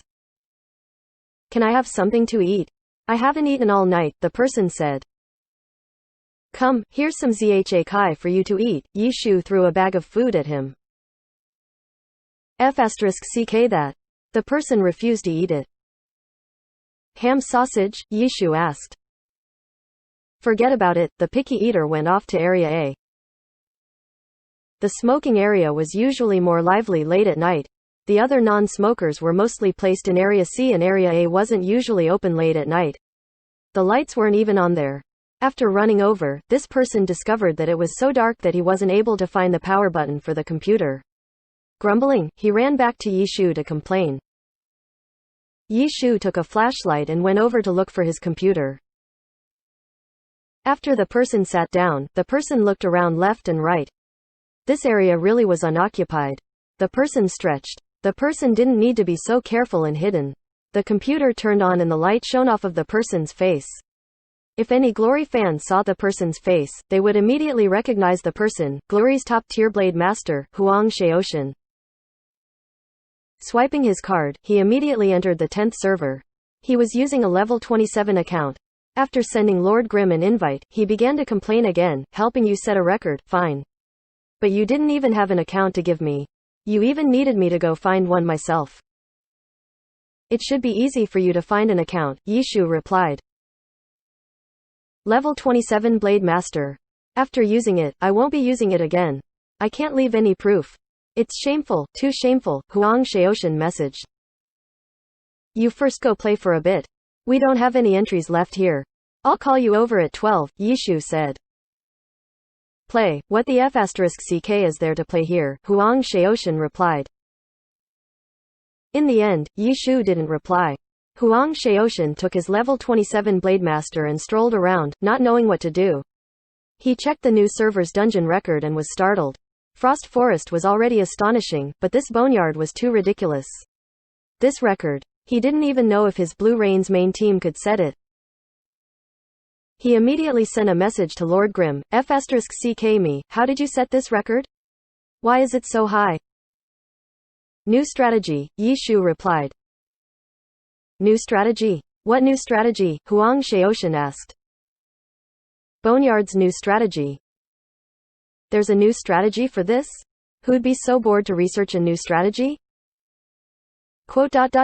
Can I have something to eat? I haven't eaten all night, the person said. Come, here's some zha kai for you to eat, Yishu threw a bag of food at him. F***CK that. The person refused to eat it. Ham sausage? Yishu asked. Forget about it, the picky eater went off to Area A. The smoking area was usually more lively late at night. The other non-smokers were mostly placed in Area C and Area A wasn't usually open late at night. The lights weren't even on there. After running over, this person discovered that it was so dark that he wasn't able to find the power button for the computer. Grumbling, he ran back to Yishu to complain. Yishu took a flashlight and went over to look for his computer. After the person sat down, the person looked around left and right. This area really was unoccupied. The person stretched. The person didn't need to be so careful and hidden. The computer turned on and the light shone off of the person's face. If any Glory fans saw the person's face, they would immediately recognize the person, Glory's top-tier blade master, Huang Shaoshan. Swiping his card, he immediately entered the 10th server. He was using a level 27 account. After sending Lord Grimm an invite, he began to complain again, helping you set a record, fine. But you didn't even have an account to give me. You even needed me to go find one myself. It should be easy for you to find an account, Yishu replied. Level 27 Blade Master. After using it, I won't be using it again. I can't leave any proof. It's shameful, too shameful, Huang Shaoshan messaged. You first go play for a bit. We don't have any entries left here. I'll call you over at 12, Yishu said. Play, what the F***ck is there to play here, Huang Shaoshan replied. In the end, Yishu didn't reply. Huang Shaoshan took his level 27 Blademaster and strolled around, not knowing what to do. He checked the new server's dungeon record and was startled. Frost Forest was already astonishing, but this boneyard was too ridiculous. This record. He didn't even know if his Blue Rain's main team could set it. He immediately sent a message to Lord Grimm, F***ck me, how did you set this record? Why is it so high? New strategy, Yishu replied. New strategy? What new strategy? Huang Shaoshan asked. Boneyard's new strategy. There's a new strategy for this? Who'd be so bored to research a new strategy? Quote. Ha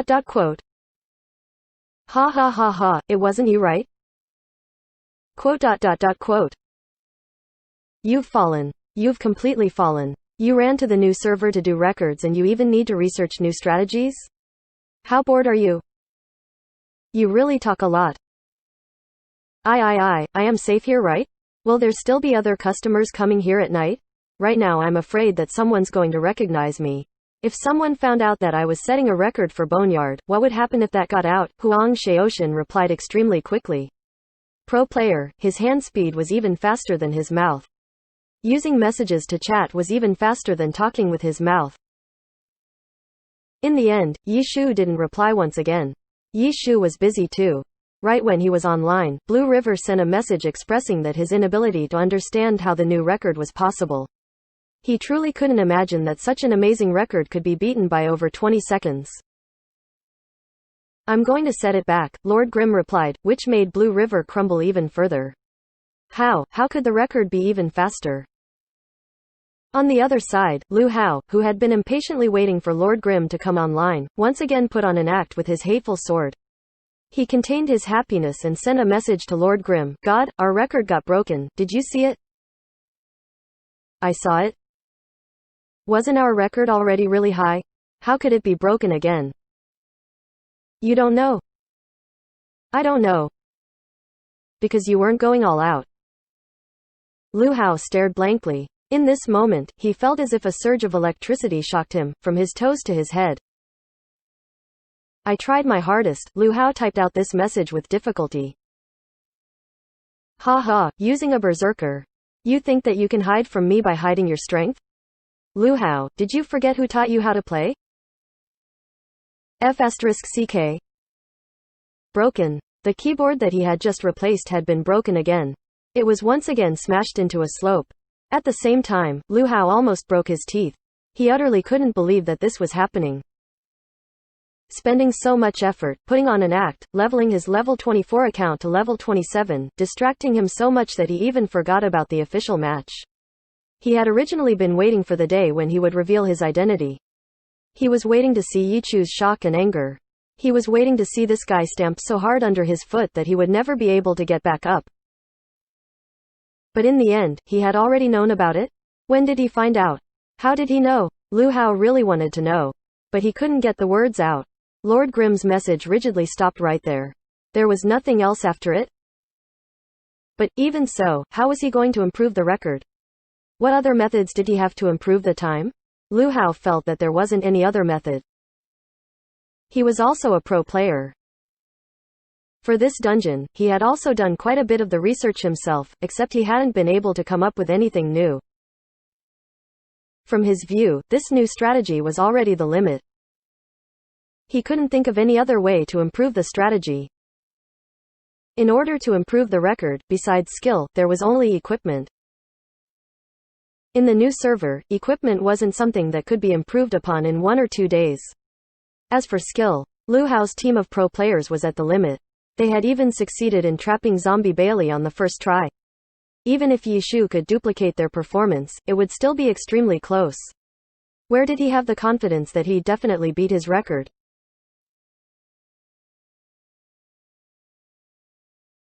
ha ha ha, it wasn't you, right? Quote. You've fallen. You've completely fallen. You ran to the new server to do records and you even need to research new strategies? How bored are you? You really talk a lot. I am safe here, right? Will there still be other customers coming here at night? Right now I'm afraid that someone's going to recognize me. If someone found out that I was setting a record for Boneyard, what would happen if that got out? Huang Shaoshan replied extremely quickly. Pro player, his hand speed was even faster than his mouth. Using messages to chat was even faster than talking with his mouth. In the end, Yishu didn't reply once again. Yishu was busy too. Right when he was online, Blue River sent a message expressing that his inability to understand how the new record was possible. He truly couldn't imagine that such an amazing record could be beaten by over 20 seconds. I'm going to set it back, Lord Grimm replied, which made Blue River crumble even further. How could the record be even faster? On the other side, Lu Hao, who had been impatiently waiting for Lord Grimm to come online, once again put on an act with his hateful sword. He contained his happiness and sent a message to Lord Grimm. God, our record got broken, did you see it? I saw it. Wasn't our record already really high? How could it be broken again? You don't know? I don't know. Because you weren't going all out. Lu Hao stared blankly. In this moment, he felt as if a surge of electricity shocked him, from his toes to his head. I tried my hardest, Lu Hao typed out this message with difficulty. Ha ha, using a berserker. You think that you can hide from me by hiding your strength? Lu Hao, did you forget who taught you how to play? F***ck. Broken. The keyboard that he had just replaced had been broken again. It was once again smashed into a slope. At the same time, Lu Hao almost broke his teeth. He utterly couldn't believe that this was happening. Spending so much effort, putting on an act, leveling his level 24 account to level 27, distracting him so much that he even forgot about the official match. He had originally been waiting for the day when he would reveal his identity. He was waiting to see Yichu's shock and anger. He was waiting to see this guy stamp so hard under his foot that he would never be able to get back up. But in the end, he had already known about it? When did he find out? How did he know? Lu Hao really wanted to know. But he couldn't get the words out. Lord Grimm's message rigidly stopped right there. There was nothing else after it. But, even so, how was he going to improve the record? What other methods did he have to improve the time? Lu Hao felt that there wasn't any other method. He was also a pro player. For this dungeon, he had also done quite a bit of the research himself, except he hadn't been able to come up with anything new. From his view, this new strategy was already the limit. He couldn't think of any other way to improve the strategy. In order to improve the record, besides skill, there was only equipment. In the new server, equipment wasn't something that could be improved upon in 1 or 2 days. As for skill, Lu Hao's team of pro players was at the limit. They had even succeeded in trapping Zombie Bailey on the first try. Even if Yishu could duplicate their performance, it would still be extremely close. Where did he have the confidence that he'd definitely beat his record?